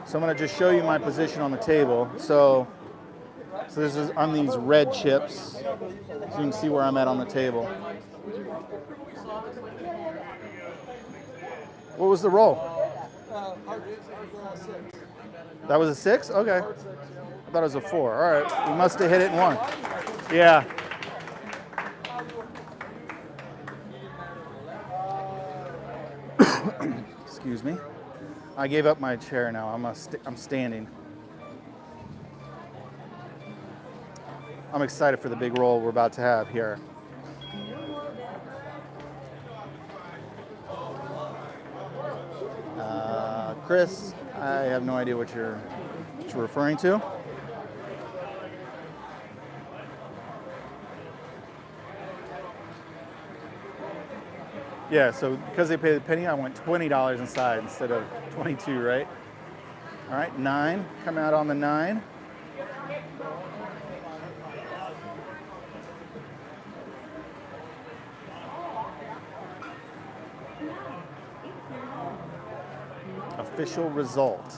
So I'm going to just show you my position on the table. So this is on these red chips. So you can see where I'm at on the table. What was the roll? That was a 6? Okay. I thought it was a 4. All right. We must have hit it in 1. Yeah. Excuse me. I gave up my chair now. I'm standing. I'm excited for the big roll we're about to have here. Chris, I have no idea what you're referring to. Yeah, so because they paid the penny, I went $20 inside instead of 22, right? All right, 9, come out on the 9. official result.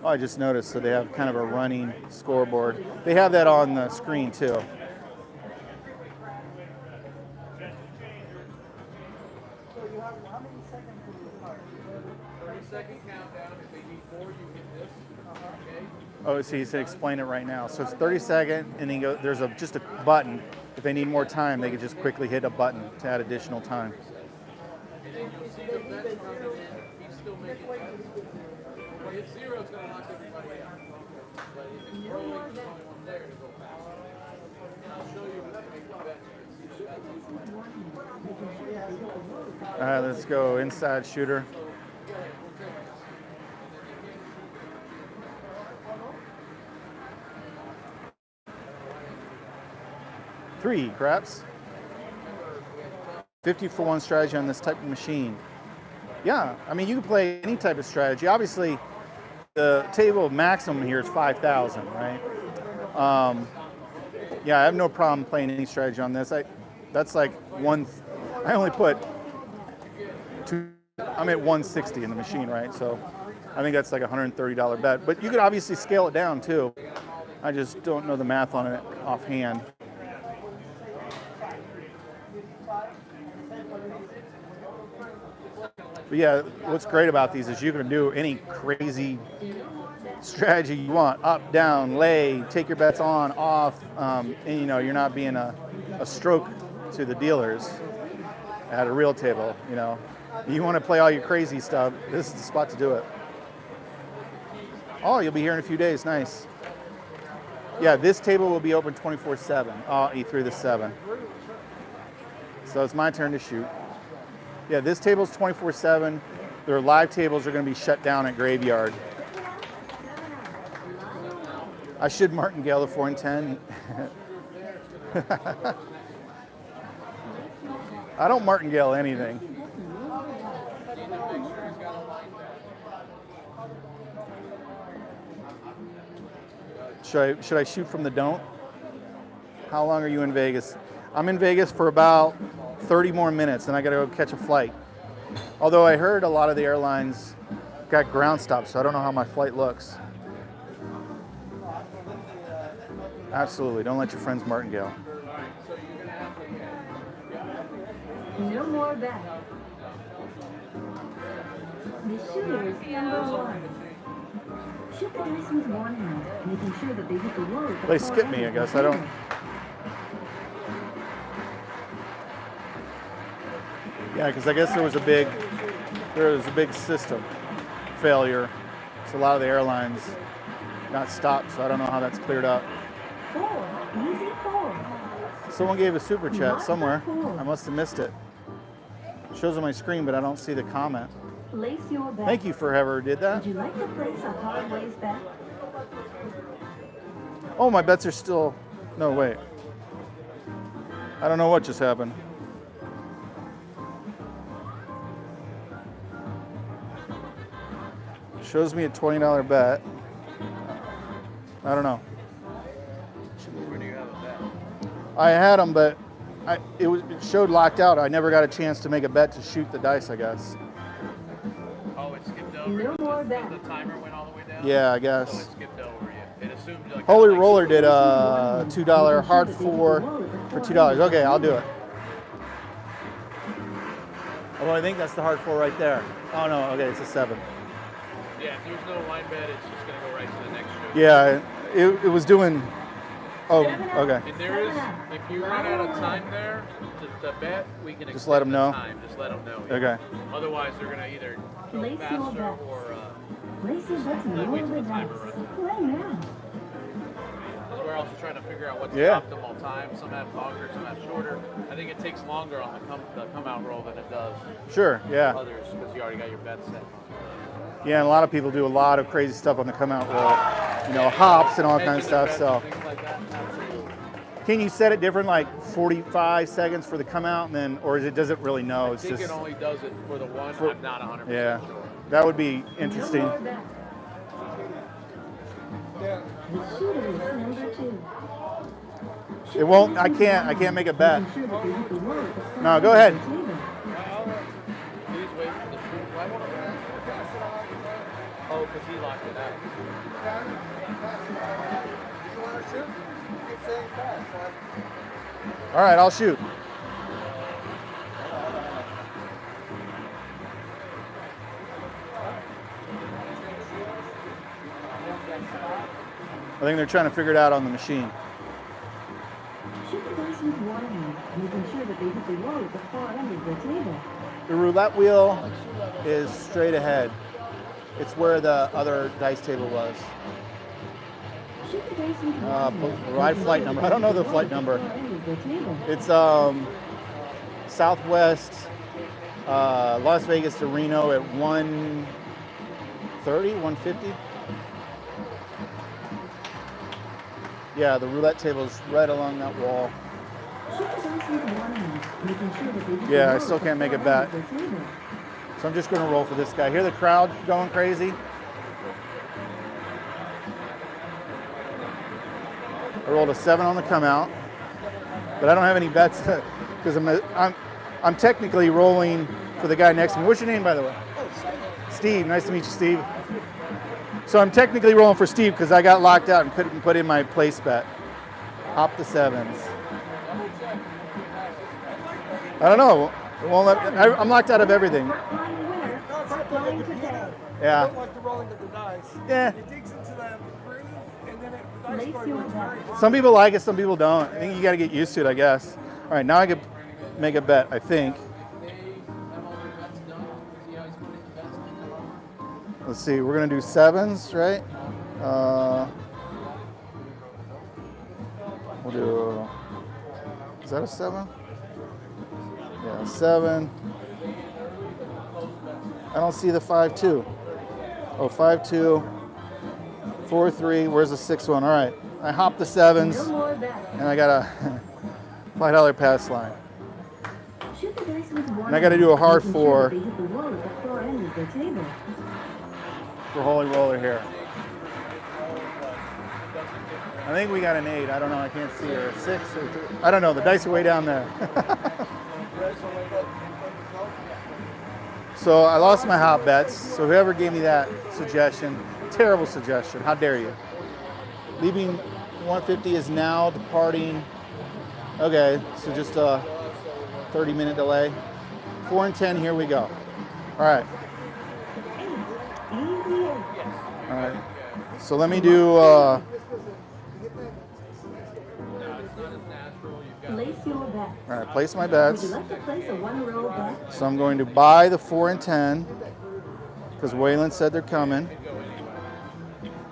Oh, I just noticed, so they have kind of a running scoreboard. They have that on the screen too. Oh, so he said explain it right now. So it's 30 seconds, and then there's just a button. If they need more time, they could just quickly hit a button to add additional time. And then you'll see the bets coming in. He's still making bets. When he hits zero, it's going to knock everybody out. But if it's rolling, there's only one there to go faster. And I'll show you when they make the bets. You can see the bets. All right, let's go inside shooter. Three craps. 50 for one strategy on this type of machine. Yeah, I mean, you can play any type of strategy. Obviously, the table maximum here is 5,000, right? Yeah, I have no problem playing any strategy on this. That's like I only put I'm at 160 in the machine, right? So I think that's like a $130 bet. But you could obviously scale it down too. I just don't know the math on it offhand. But yeah, what's great about these is you can do any crazy strategy you want. Up, down, lay, take your bets on, off, and you know, you're not being a stroke to the dealers at a real table, you know. You want to play all your crazy stuff, this is the spot to do it. Oh, you'll be here in a few days, nice. Yeah, this table will be open 24/7. Oh, he threw the 7. So it's my turn to shoot. Yeah, this table's 24/7. Their live tables are going to be shut down at Graveyard. I should martingale the 4 and 10. I don't martingale anything. Should I shoot from the don't? How long are you in Vegas? I'm in Vegas for about 30 more minutes, and I gotta go catch a flight. Although I heard a lot of the airlines got ground stops, so I don't know how my flight looks. Absolutely, don't let your friends martingale. No more bets. The shooter is number 1. Shoot the dice with one hand, making sure that they hit the wall with the They skip me, I guess. I don't. Yeah, because I guess there was a big system failure. So a lot of the airlines got stopped. So I don't know how that's cleared up. 4. Easy 4. Someone gave a super chat somewhere. I must have missed it. It shows on my screen, but I don't see the comment. Place your bet. Thank you for whoever did that. Would you like to place a hard raise bet? Oh, my bets are still. No, wait. I don't know what just happened. Shows me a $20 bet. I don't know. Where do you have a bet? I had them, but it showed locked out. I never got a chance to make a bet to shoot the dice, I guess. Oh, it skipped over. No more bet. The timer went all the way down? Yeah, I So guess. it skipped over you. It assumed like Holy Roller did a $2 hard 4 for $2. Okay, I'll do it. Oh, I think that's the hard 4 right there. Oh no, okay, it's a 7. Yeah, if there's no line bet, it's just going to go right to the next show. Yeah, it was doing. Oh, okay. And there is, if you run out of time there to bet, we can Just let 'em extend the know? time. Just let them know. Okay. Otherwise, they're going to either go Place your faster bets. or Place your bets and Wait roll till the the timer dice. runs. Play now. we're also trying to figure out what's Yeah. the optimal time. Some have longer, some have shorter. I think it takes longer on the come out roll than it does Sure, yeah. others because you already got your bets set. Yeah, and a lot of people do a lot of crazy stuff on the come out roll. You know, hops and all kinds of stuff. So Things like that. Absolutely. can you set it different, like 45 seconds for the come out, and then, or does it really know? I It's think just it only does it for the one. I'm not 100% yeah. sure. That would be interesting. No more bet. The shooter is number 2. It won't. I can't make a bet. Making sure that they hit the wall with the No, go ahead. table. Please wait because he locked it out. You want to shoot? Keep saying pass. All right, I'll shoot. I think they're trying to figure it out on the machine. Shoot the dice with one hand, making sure that they hit the wall at the far end of the table. The roulette wheel is straight ahead. It's where the other dice table was. Shoot the dice with one hand. Provide flight number. I don't know the flight number. It's Southwest Las Vegas to Reno at 1:30, 1:50. Yeah, the roulette table is right along that wall. Shoot the dice with one hand, making sure that they hit the Yeah, I wall still at can't the make a far bet. end of the table. So I'm just going to roll for this guy. Hear the crowd going crazy? I rolled a 7 on the come out, but I don't have any bets because I'm technically rolling for the guy next to me. What's your name, by the way? Steve. Nice to meet you, Steve. So I'm technically rolling for Steve because I got locked out and couldn't put in my place bet. Hop the 7s. I don't know. It won't let, I'm locked out of everything. Flying winner, flying today. Yeah. I don't like the rolling of the dice. Yeah. It digs into that groove, and then the dice Lace start your going very bet. Some people like it, some people don't. I think you got to get used to it, I guess. All right, now I can make a bet, I think. Let's see, we're going to do 7s, right? We'll do, is that a 7? Yeah, 7. I don't see the 5-2. Oh, 5-2, 4-3. Where's the 6 one? All right, I hopped the 7s, No more bets. and I got a $5 pass line. Shoot the dice with one And I got to do a hard making sure 4 that they hit the wall at the far end of the table. for Holy Roller here. I think we got an 8. I don't know. I can't see her. 6 or 3. I don't know. The dice are way down there. So I lost my hot bets. So whoever gave me that suggestion, terrible suggestion. How dare you? Leaving 150 is now departing. Okay, so just a 30-minute delay. 4 and 10. Here we go. All right. Easy. All right. So let me do. Place your bet. All right, place my Would bets. you like to place a one-roll bet? So I'm going to buy the 4 and 10 because Waylon said they're coming.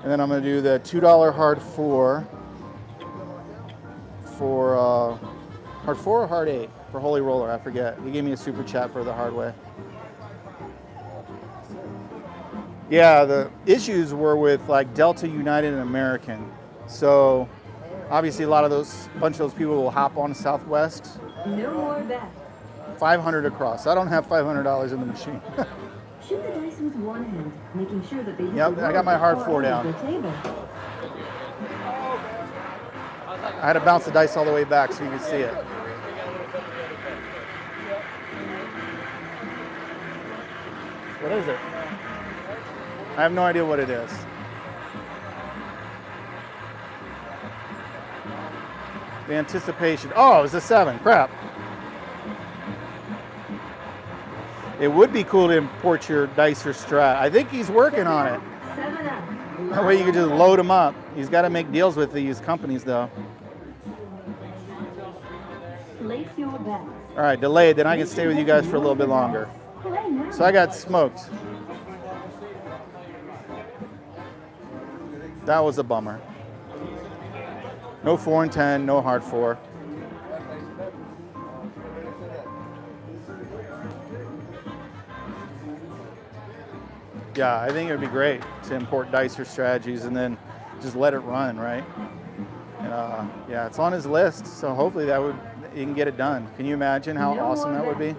And then I'm going to do the $2 hard 4 for hard 4 or hard 8 for Holy Roller. I forget. He gave me a super chat for the hard way. Yeah, the issues were with like Delta, United, and American. So obviously a bunch of those people will hop on Southwest. No more bet. 500 across. I don't have $500 in the machine. Shoot the dice with one hand, making sure that they hit Yep, the I wall got my at the hard far 4 end of down. the table. I had to bounce the dice all the way back so you could see it. What is it? I have no idea what it is. The anticipation. Oh, it was a 7. Crap. It would be cool to import your dice or strat. I think he's working on it. 7 up. That way you can just load them up. He's got to make deals with these companies, though. Place your bets. All right, delayed. Then I can stay with you guys for a little bit longer. Play now. So I got smoked. That was a bummer. No 4 and 10, no hard 4. Yeah, I think it would be great to import dice or strategies and then just let it run, right? Yeah, it's on his list, so hopefully you can get it done. Can you imagine how No awesome more that would be?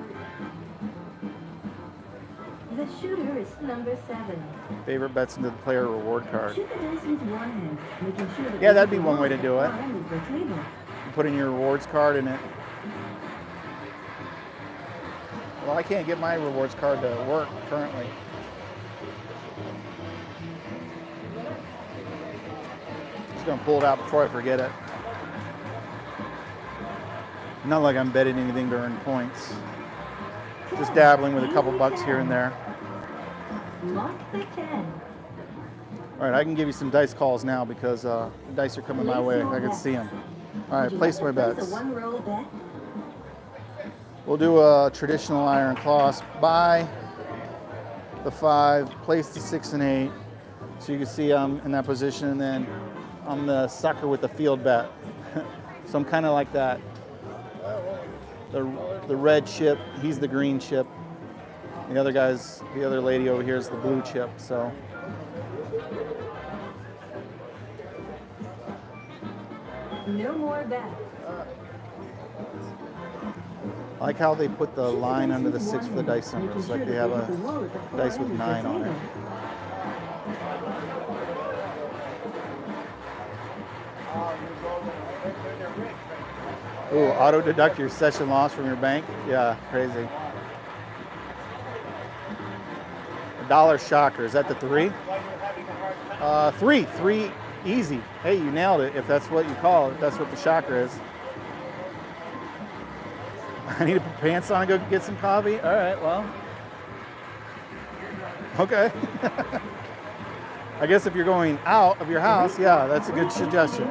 The shooter is number 7. Favorite bets into the player reward card. Shoot the dice with one hand, making sure that Yeah, they that'd hit be the one wall way to at do the it. far end of the table. Put in your rewards card in it. Well, I can't get my rewards card to work currently. Just gonna pull it out before I forget it. Not like I'm betting anything to earn points. Just dabbling with a couple bucks here and there. Lock the 10. All right, I can give you some dice calls now because the dice are coming my way. I can see them. All right, place my bets. A one-roll bet. We'll do a traditional iron cross. Buy the 5, place the 6 and 8. So you can see I'm in that position, and then I'm the sucker with the field bet. So I'm kind of like that. The red chip, he's the green chip. The other lady over here is the blue chip. So No more bets. I like how they put the line under the 6 for the dice numbers. Like they have a dice with 9 on it. Ooh, auto deduct your session loss from your bank. Yeah, crazy. $1 shocker. Is that the 3? 3 easy. Hey, you nailed it. If that's what you call it, that's what the shocker is. I need to put pants on and go get some coffee. All right, well. Okay. I guess if you're going out of your house, yeah, that's a good suggestion.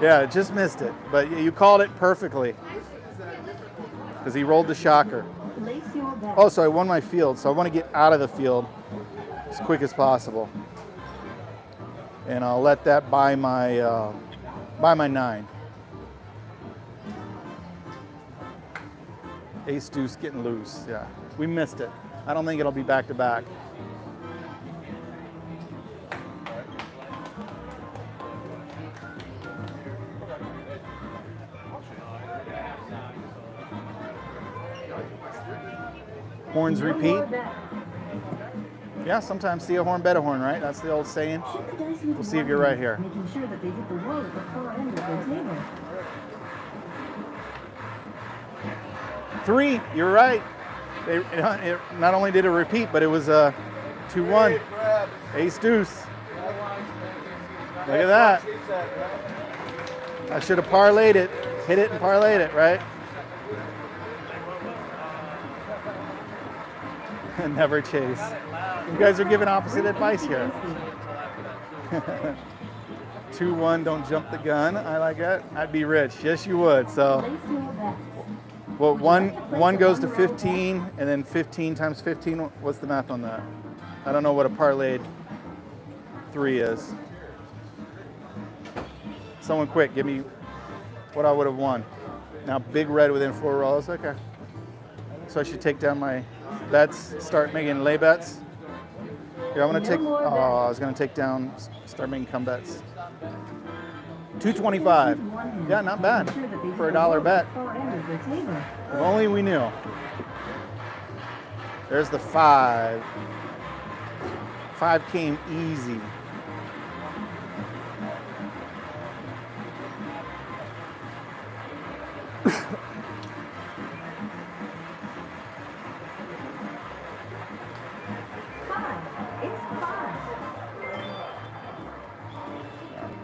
Yeah, just missed it, but you called it perfectly because he rolled the shocker. Oh, so I won my field, so I want to get out of the field as quick as possible, and I'll let that buy my 9. Ace deuce getting loose. Yeah, we missed it. I don't think it'll be back to back. Horns repeat. Yeah, sometimes see a horn, bet a horn, right? That's the old saying. We'll see if you're right here. Making sure that they hit the wall at the far end of their table. 3, you're right. It not only did it repeat, but it was a 2-1. Ace deuce. Look at that. I should have parlayed it. Hit it and parlayed it, right? Never chase. You guys are giving opposite advice here. 2-1, don't jump the gun. I like that. I'd be rich. Yes, you would. So, well, one goes to 15, and then 15 times 15. What's the math on that? I don't know what a parlayed 3 is. Someone quick, give me what I would have won. Now, big red within 4 rolls. Okay. So I should take down my bets, start making lay bets. Here, I'm gonna take, I was gonna take down, start making come bets. 225. Yeah, not bad for a $1 bet. If only we knew. There's the 5. 5 came easy.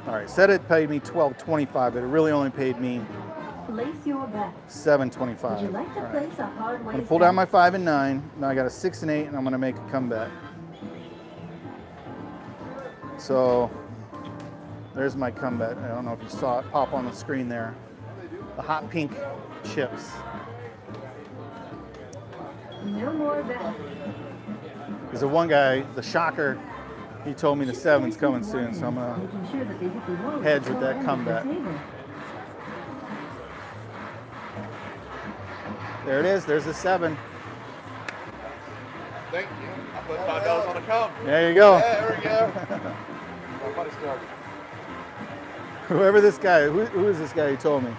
All right, said it paid me $12.25, but it really only paid me Place your bet. $7.25. Would you like to place a hard I'm gonna pull down my 5 and 9. Now I got a 6 and 8, and I'm gonna make a come bet. So there's my come bet. I don't know if you saw it pop on the screen there. The hot pink chips. No more bet. There's a one guy, the shocker, he told me the 7's coming soon, so I'm gonna Making sure that they hit the wall at hedge the with far that end of come their bet. table. There it is. There's a 7. Thank you. I put $5 on a come. There you go. Yeah, there we go. My money started. Whoever this guy, who is this guy who told me?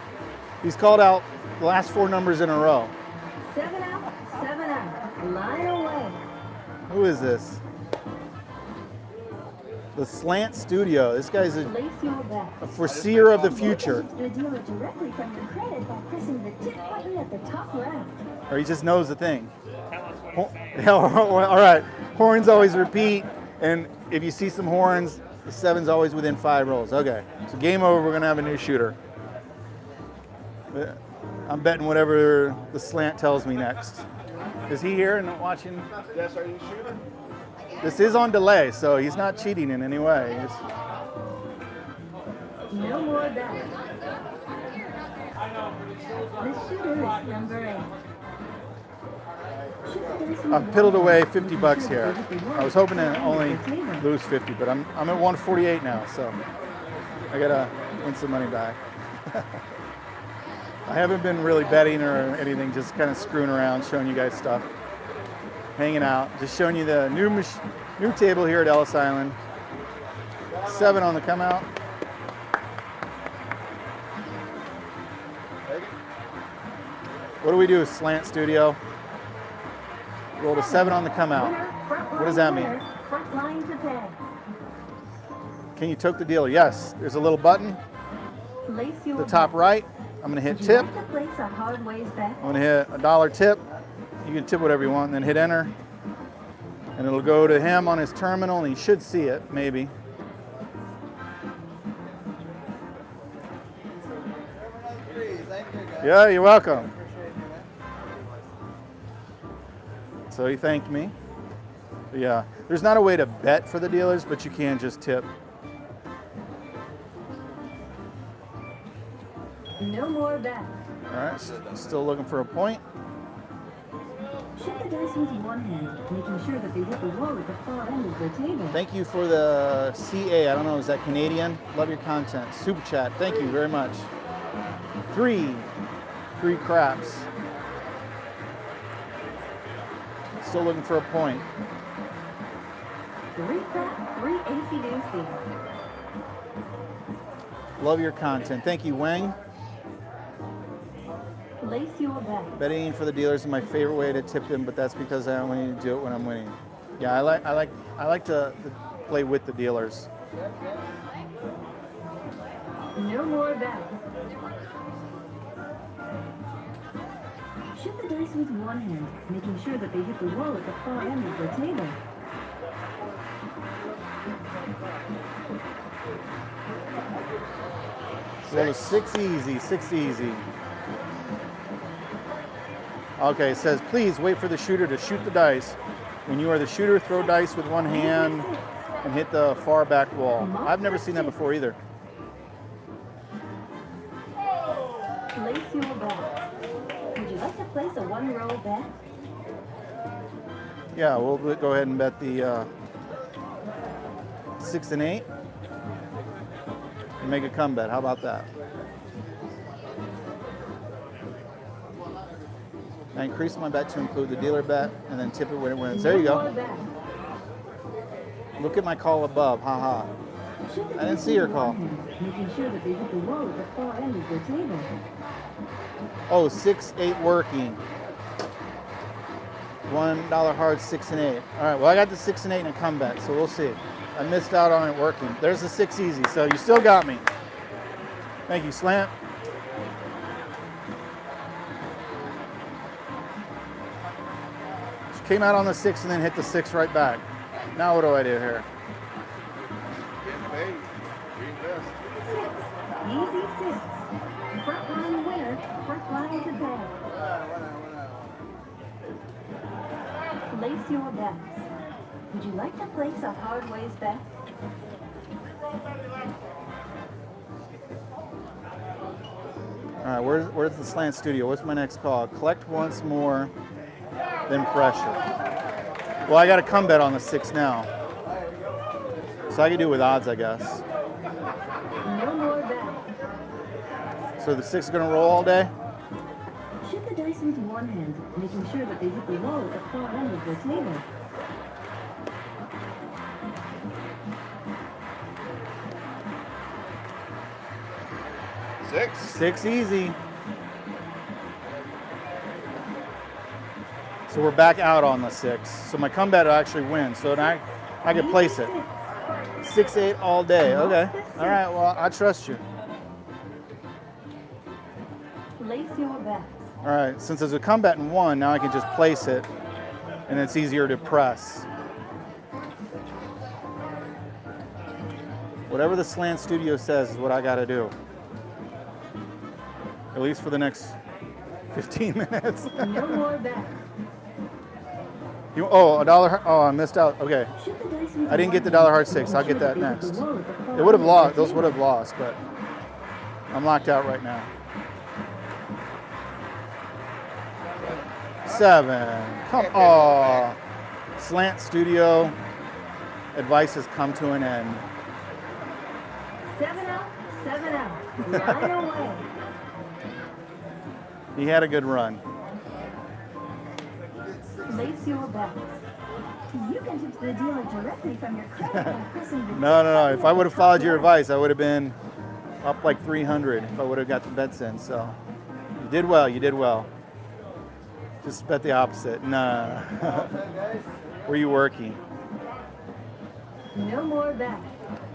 He's called out the last 4 numbers in a row. 7 out, 7 out. Line away. Who is this? The Slant Studio. This guy's a Place your bet. foreseer of the future. The dealer directly from your credit by pressing the tip button at the top left. Or he just knows the thing. Yeah, all right. Horns always repeat, and if you see some horns, The 7's always within 5 rolls. Okay, so game over. We're gonna have a new shooter. I'm betting whatever the slant tells me next. Is he here and watching? Yes, are you shooting? This is on delay, so he's not cheating in any way. No more bets. The shooter is number 8. I've piddled away 50 bucks here. I was hoping to only lose 50, but I'm at 148 now, so I gotta win some money back. I haven't been really betting or anything, just kind of screwing around, showing you guys stuff, hanging out, just showing you the new table here at Ellis Island. 7 on the come out. What do we do, Slant Studio? Rolled a 7 on the come out. What does that mean? Front line to pay. Can you toke the dealer? Yes. There's a little button. Place your The top right. I'm going to hit Would you tip. like to place a hard ways bet? I'm going to hit a $1 tip. You can tip whatever you want, and then hit enter. And it'll go to him on his terminal, and he should see it, maybe. Yeah, you're welcome. So he thanked me. Yeah, there's not a way to bet for the dealers, but you can just tip. No more bets. All right, still looking for a point. Shoot the dice with one hand, making sure that they hit the wall at the far end of the table. Thank you for the CA. I don't know, is that Canadian? Love your content. Super chat. Thank you very much. 3 craps. Still looking for a point. 3 crap, 3 AC/DC. Love your content. Thank you, Wang. Place your bet. Betting for the dealers is my favorite way to tip them, but that's because I only do it when I'm winning. Yeah, I like to play with the dealers. No more bets. Shoot the dice with one hand, making sure that they hit the wall at the far end of the table. So 6 easy, 6 easy. Okay, it says, please wait for the shooter to shoot the dice. When you are the shooter, throw dice with one hand and hit the far back wall. I've never seen that before either. Place your bet. Would you like to place a 1-roll bet? Yeah, we'll go ahead and bet the 6 and 8 and make a come bet. How about that? I increase my bet to include the dealer bet and then tip it when it wins. There you No more go. bet. Look at my call above. Ha ha. Shoot the I didn't dice see with your one call. hand, making sure that they hit the wall at the far end of the table. Oh, 6, 8 working. $1 hard, 6 and 8. All right, well, I got the 6 and 8 in a come bet, so we'll see. I missed out on it working. There's the 6 easy, so you still got me. Thank you, Slant. She came out on the 6 and then hit the 6 right back. Now what do I do here? Getting paid. Reinvest. 6. Easy 6. Front line winner, front line to pay. Place your bets. Would you like to place a hard ways bet? All right, where's the Slant Studio? What's my next call? Collect once more, then pressure. Well, I got a come bet on the 6 now. So I can do it with odds, I guess. No more bet. So the 6 is gonna roll all day? Shoot the dice with one hand, making sure that they hit the wall at the far end of the table. Six. 6 easy. So we're back out on the 6. So my come bet will actually win. So now I can place it. 6, 8 all day. Okay. All right. Well, I trust you. Place your bets. All right. Since there's a come bet in 1, now I can just place it, and it's easier to press. Whatever the Slant Studio says is what I gotta do. At least for the next 15 minutes. No more bets. Oh, $1. Oh, I missed out. Okay. Shoot the dice with I didn't get the one $1 hand, hard 6. making I'll sure get that they hit the next. wall at the far It would have end of lost. the Those would have table. lost, but I'm locked out right now. 7. Come on. Slant Studio advice has come to an end. 7 out, 7 out. 9 away. He had a good run. Place your bets. You can tip the dealer directly from your credit by pressing the No. If I would have followed your advice, I would have been up like 300 if I would have got the bets in. So you did well. You did well. Just bet the opposite. Nah. Were you working? No more bets.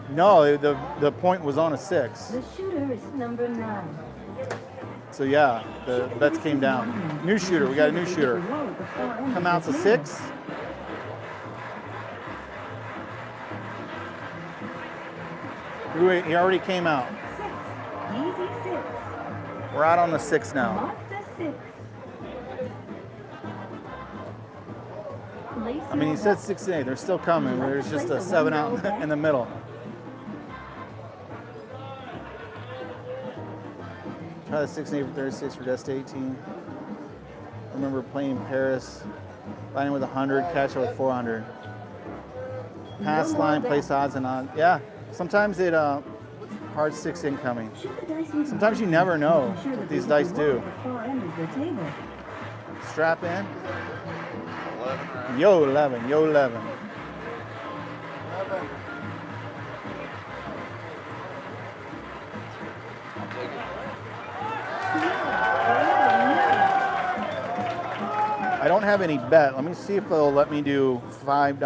No, the point was on a 6. The shooter is number 9. So yeah, the bets came down. New shooter. We got a new shooter. Come out to 6. He already came out. 6. Easy 6. We're out on the 6 now. Mark the 6. Place I mean, he your said bets. 6 and 8. They're still coming. There's just a 7 out in the middle. Try the 6 and 8 for 36 for Dest 18. I remember playing Paris, lining with 100, cash out with 400. Pass line, place odds and odds. Yeah, sometimes it hard 6 incoming. Shoot the dice with Sometimes you one never hand, know making sure what that these they hit dice the wall do. at the far end of the table. Strap in. 11, right? Yo 11, yo 11. I don't have any bet. Let me see if they'll let me do $5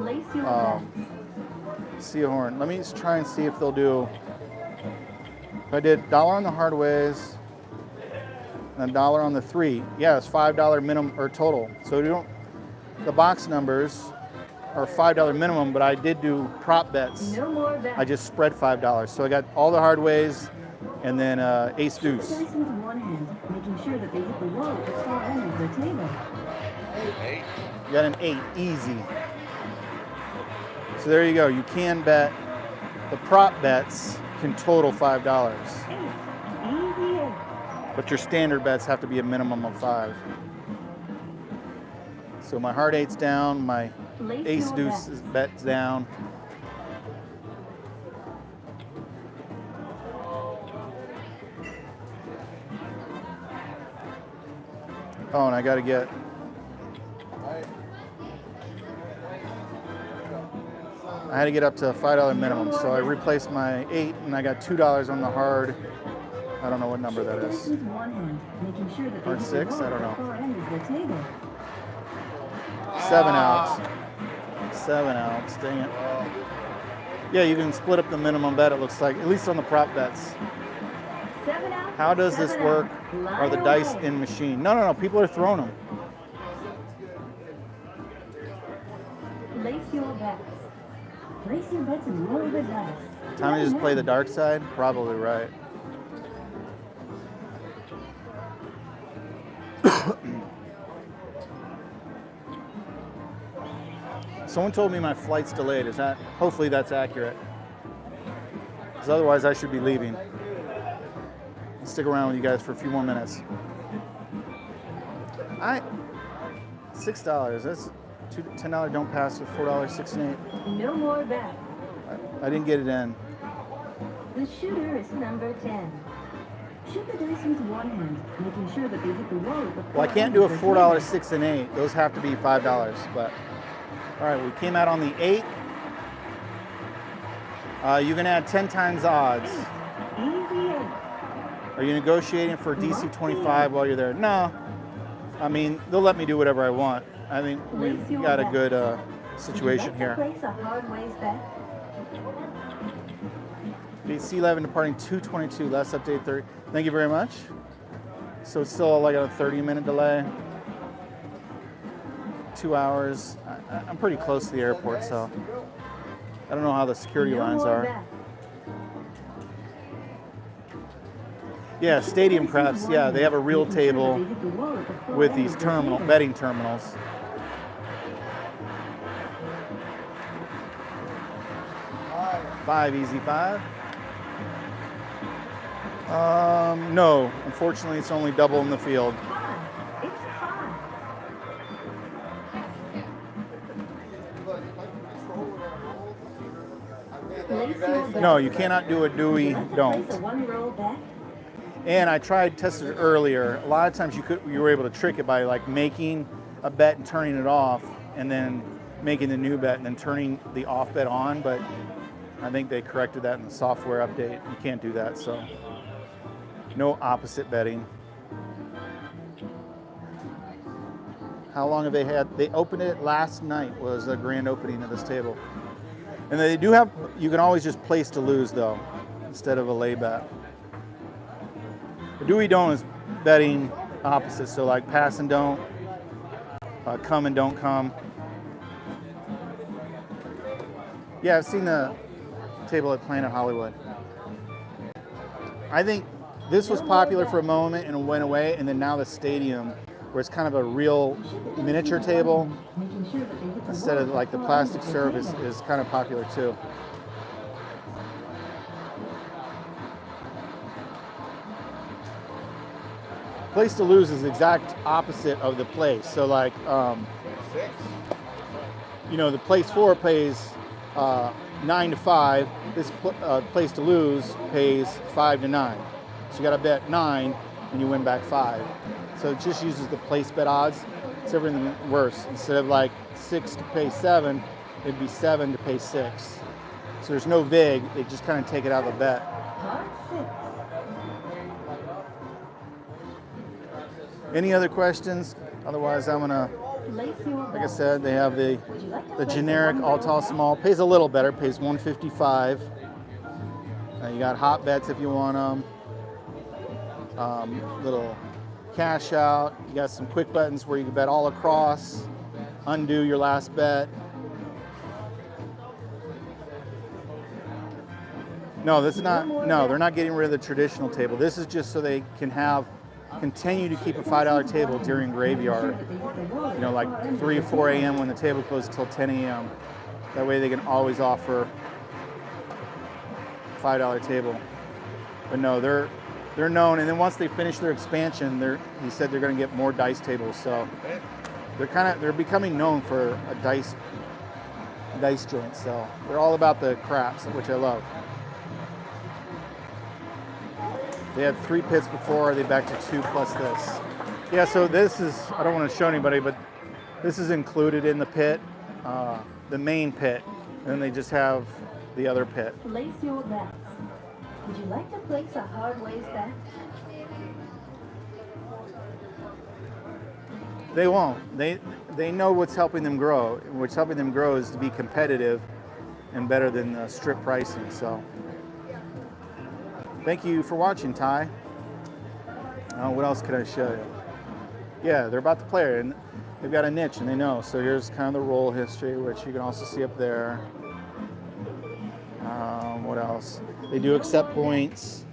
Place your bets. Sea Horn. Let me just try and see if they'll do. If I did $1 on the hard ways and $1 on the 3. Yeah, it's $5 minimum or total. So you don't. The box numbers are $5 minimum, but I did do prop bets. No more bets. I just spread $5. So I got all the hard ways and then ace Shoot the deuce. dice with one hand, making sure that they hit the wall at the far end of the table. You got an 8, easy. So there you go. You can bet. The prop bets can total $5, 8. Easy 8. but your standard bets have to be a minimum of 5. So my hard 8's down, my Place ace your deuce bets. is bet's down. Oh, and I got to get. I had to get up to a $5 minimum, so I replaced my 8, and I got $2 on the hard. I don't know what number that Shoot the dice is. with one hand, making sure that they Hard hit 6? the wall I don't at know. the far end of the table. 7 outs. 7 outs. Dang it. Yeah, you can split up the minimum bet. It looks like, at least on the prop bets. 7 out. How does this 7 work? out. Are the Line dice away. in machine? No. People are throwing them. Place your bets. Place your bets and roll the dice. Time to just play the dark side? Probably right. Someone told me my flight's delayed. Is that? Hopefully that's accurate. Because otherwise I should be leaving. I'll stick around with you guys for a few more minutes. $6. That's $10 don't pass with $4, 6 and 8. No more bets. I didn't get it in. The shooter is number 10. Shoot the dice with one hand, making sure that they hit the wall at the Well, I far can't end do a of the $4, table. 6 and 8. Those have to be $5. But all right, we came out on the 8. You can add 10 times odds. Easy 8. Are you negotiating for DC 25 while you're there? No. I mean, they'll let me do whatever I want. I think we've got a good situation Would you like here. to place a hard ways bet? C11 departing 222. Last update 30. Thank you very much. So it's still like a 30-minute delay. 2 hours. I'm pretty close to the airport, so I don't know how the security No lines more are. bets. Yeah, stadium craps. Yeah, they have a real Making sure that table they hit the wall at the far with end these of the table. betting terminals. Five, easy five. No, unfortunately, it's only double in the field. Five. It's five. Place your bet. No, you cannot do a Dewey Would you like to don't. place a one-roll bet? And I tested it earlier. A lot of times you were able to trick it by like making a bet and turning it off, and then making the new bet and then turning the off bet on. But I think they corrected that in the software update. You can't do that, so no opposite betting. How long have they had? They opened it last night. Was the grand opening of this table, and they do have. You can always just place to lose though, instead of a lay bet. The Dewey don't is betting opposite, so like pass and don't, come and don't come. Yeah, I've seen the table at Planet Hollywood. I think this was popular for a moment and went away, and then now the stadium, where it's kind of a real miniature table Making sure that they hit the instead wall of at like the far plastic end of serve table. is kind of popular too. Place to lose is the exact opposite of the place. So like, the place for pays 9 to 5. This place to lose pays 5 to 9. So you got to bet 9 and you win back 5. So it just uses the place bet odds. It's everything worse. Instead of like 6 to pay 7, it'd be 7 to pay 6. So there's no vig. They just kind of take it out of the bet. Card 6. Any other questions? Otherwise, I'm gonna, Place your like I bet. said, they have the Would you like to the place a generic all one-roll tall bet? small. Pays a little better. Pays 155. You got hot bets if you want them. Little cash out. You got some quick buttons where you can bet all across. Undo your last bet. No, this is not. No, they're not getting rid of the traditional table. This is just so they can continue to keep a $5 table during graveyard. Like 3 or 4 a.m. when the table closes till 10 a.m. That way they can always offer $5 table. But no, they're known. And then once they finish their expansion, he said they're going to get more dice tables. So they're becoming known for a dice joint. So they're all about the craps, which I love. They had 3 pits before, they back to 2 plus this. Yeah, so this is, I don't want to show anybody, but this is included in the pit, the main pit, and then they just have the other pit. Place your bets. Would you like to place a hard ways bet? They won't. They know what's helping them grow. What's helping them grow is to be competitive and better than strip pricing. So thank you for watching, Ty. What else could I show you? Yeah, they're about to play it, and they've got a niche, and they know. So here's kind of the roll history, which you can also see up there. What else? They do accept points.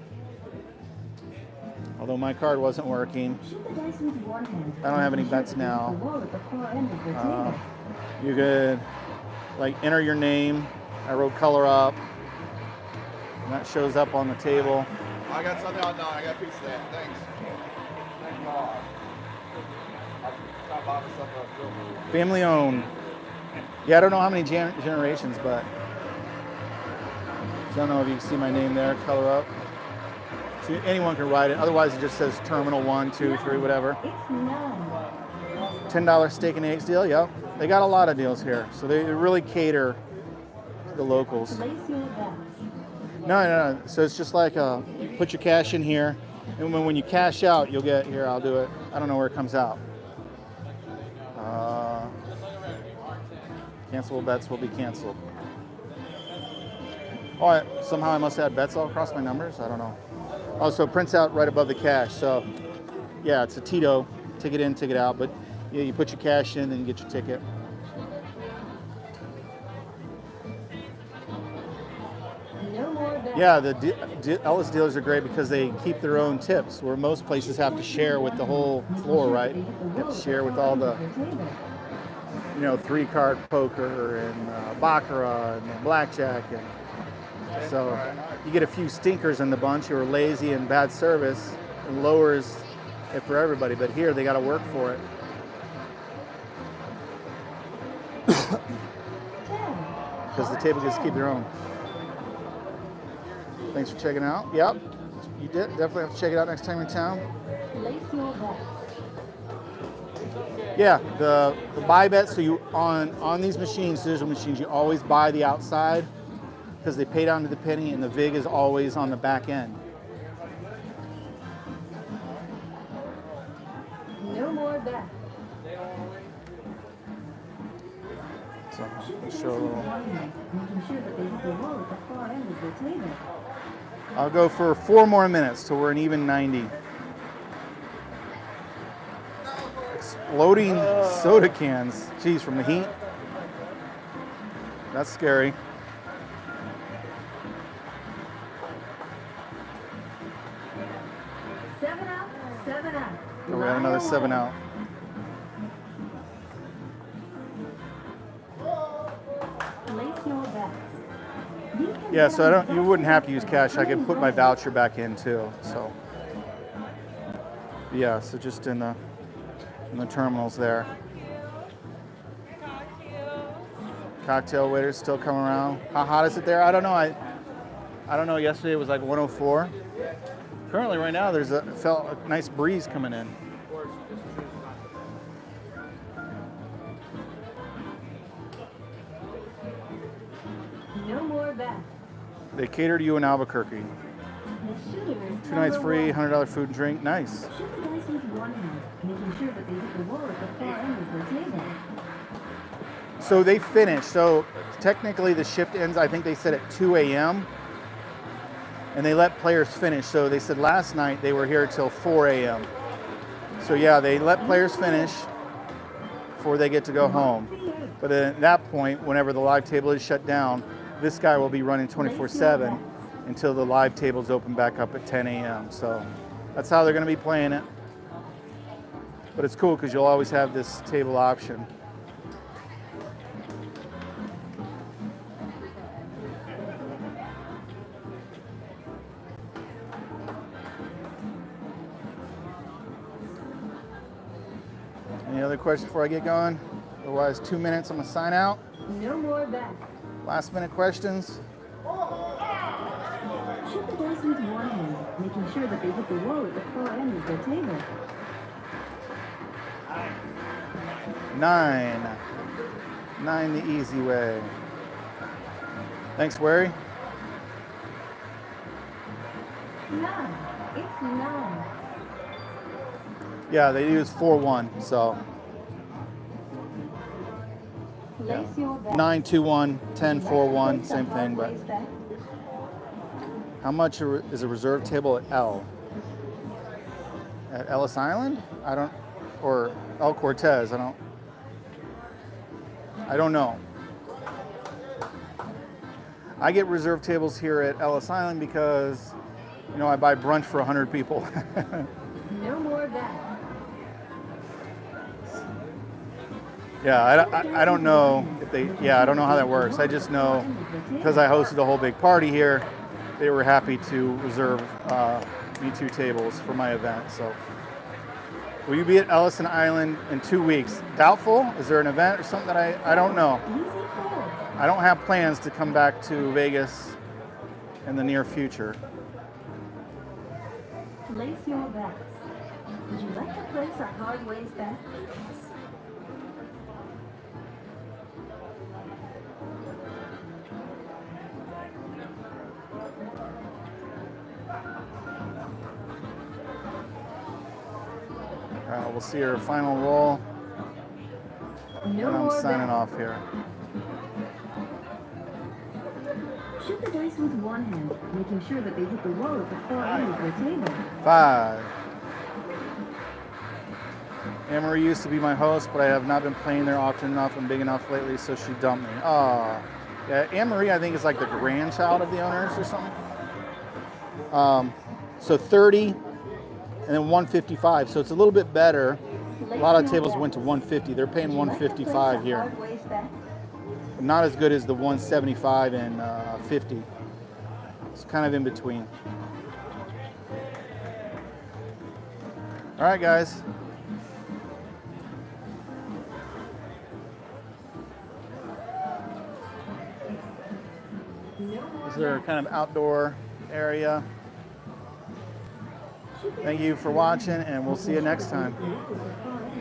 Although my card wasn't working. Shoot the dice with one hand. I don't have any bets now. The wall at the far end of the table. You could like enter your name. I wrote color up. And that shows up on the table. I got something on now. I got a piece of that. Thanks. Thank God. I bought myself a film. Family owned. Yeah, I don't know how many generations, but I don't know if you can see my name there, color up. So anyone can write it. Otherwise, it just says terminal 1, 2, 3, whatever. It's 9. $10 steak and eggs deal. Yep. They got a lot of deals here. So they really cater to the locals. Place your bets. No. So it's just like put your cash in here, and when you cash out, you'll get here. I'll do it. I don't know where it comes out. Cancelable bets will be canceled. Oh, somehow I must have bets all across my numbers. I don't know. Oh, so it prints out right above the cash. So yeah, it's a Tito. Ticket in, ticket out. But yeah, you put your cash in, then you get your ticket. Yeah, the Ellis dealers are great because they keep their own tips, where most places have to share with the whole floor, right? You have to share with all the, 3-card poker and baccarat and blackjack, and so you get a few stinkers in the bunch who are lazy and bad service, and lowers it for everybody. But here they got to work for it. Because the table gets to keep their own. Thanks for checking out. Yep, you definitely have to check it out next time you're in town. Place your bets. Yeah, the buy bets. So you on these machines, digital machines, you always buy the outside because they pay down to the penny, and the vig is always on the back end. No more bets. So I'll show a little. Making sure that they hit the wall at the far end of the table. I'll go for 4 more minutes till we're an even 90. Exploding soda cans. Geez, from the heat. That's scary. Seven out, 7 out. Oh, we have another 7 out. Place your bets. Yeah, so you wouldn't have to use cash. I could put my voucher back in too. So yeah, so just in the terminals there. Cocktail waiters still come around. How hot is it there? I don't know. I don't know. Yesterday it was like 104. Currently, right now, felt a nice breeze coming in. No more bets. They cater to you in Albuquerque. The shooter is 2 nights number free, one. $100 food and drink. Nice. Shoot the dice with one hand, making sure that they hit the wall at the far end of the table. So they finish. So technically, the shift ends. I think they said at 2 a.m. and they let players finish. So they said last night they were here till 4 a.m. So yeah, they let players finish before they get to go home. But at that point, whenever the live table is shut down, this guy will be running 24/7 until the live tables open back up at 10 a.m. So that's how they're going to be playing it. But it's cool because you'll always have this table option. Any other questions before I get going? Otherwise, 2 minutes, I'm going to sign out. No more bets. Last minute questions. Shoot the dice with one hand, making sure that they hit the wall at the far end of the table. 9. 9 the easy way. Thanks, Wary. 9. It's 9. Yeah, they use 4-1, so Place your bets. 9-2-1, 10-4-1, Place same a thing. But hard-raised bet. how much is a reserve table at At Ellis Island? Or El Cortez? I don't know. I get reserve tables here at Ellis Island because, I buy brunch for 100 people. No more bets. Yeah, I don't know if I don't know how that works. I just know because I hosted a whole big party here, they were happy to reserve me 2 tables for my event. So, will you be at Ellis Island in 2 weeks? Doubtful? Is there an event or something that I don't know? Easy 4. I don't have plans to come back to Vegas in the near future. Place your bets. Would you like to place a hard-raised bet? We'll see our final roll, No and I'm more signing bets. off here. Shoot the dice with one hand, making sure that they hit the wall at the far end of the table. 5. Anne-Marie used to be my host, but I have not been playing there often enough and big enough lately, so she dumped me. Yeah, Anne-Marie, I think, is like the grandchild of the owners or something. So 30 and then 155. So it's a little bit better. A lot of tables went to 150. They're paying 155 here. Not as good as the 175 and 50. It's kind of in between. All right, guys. This is their kind of outdoor area. Thank you for watching, and we'll see you next time.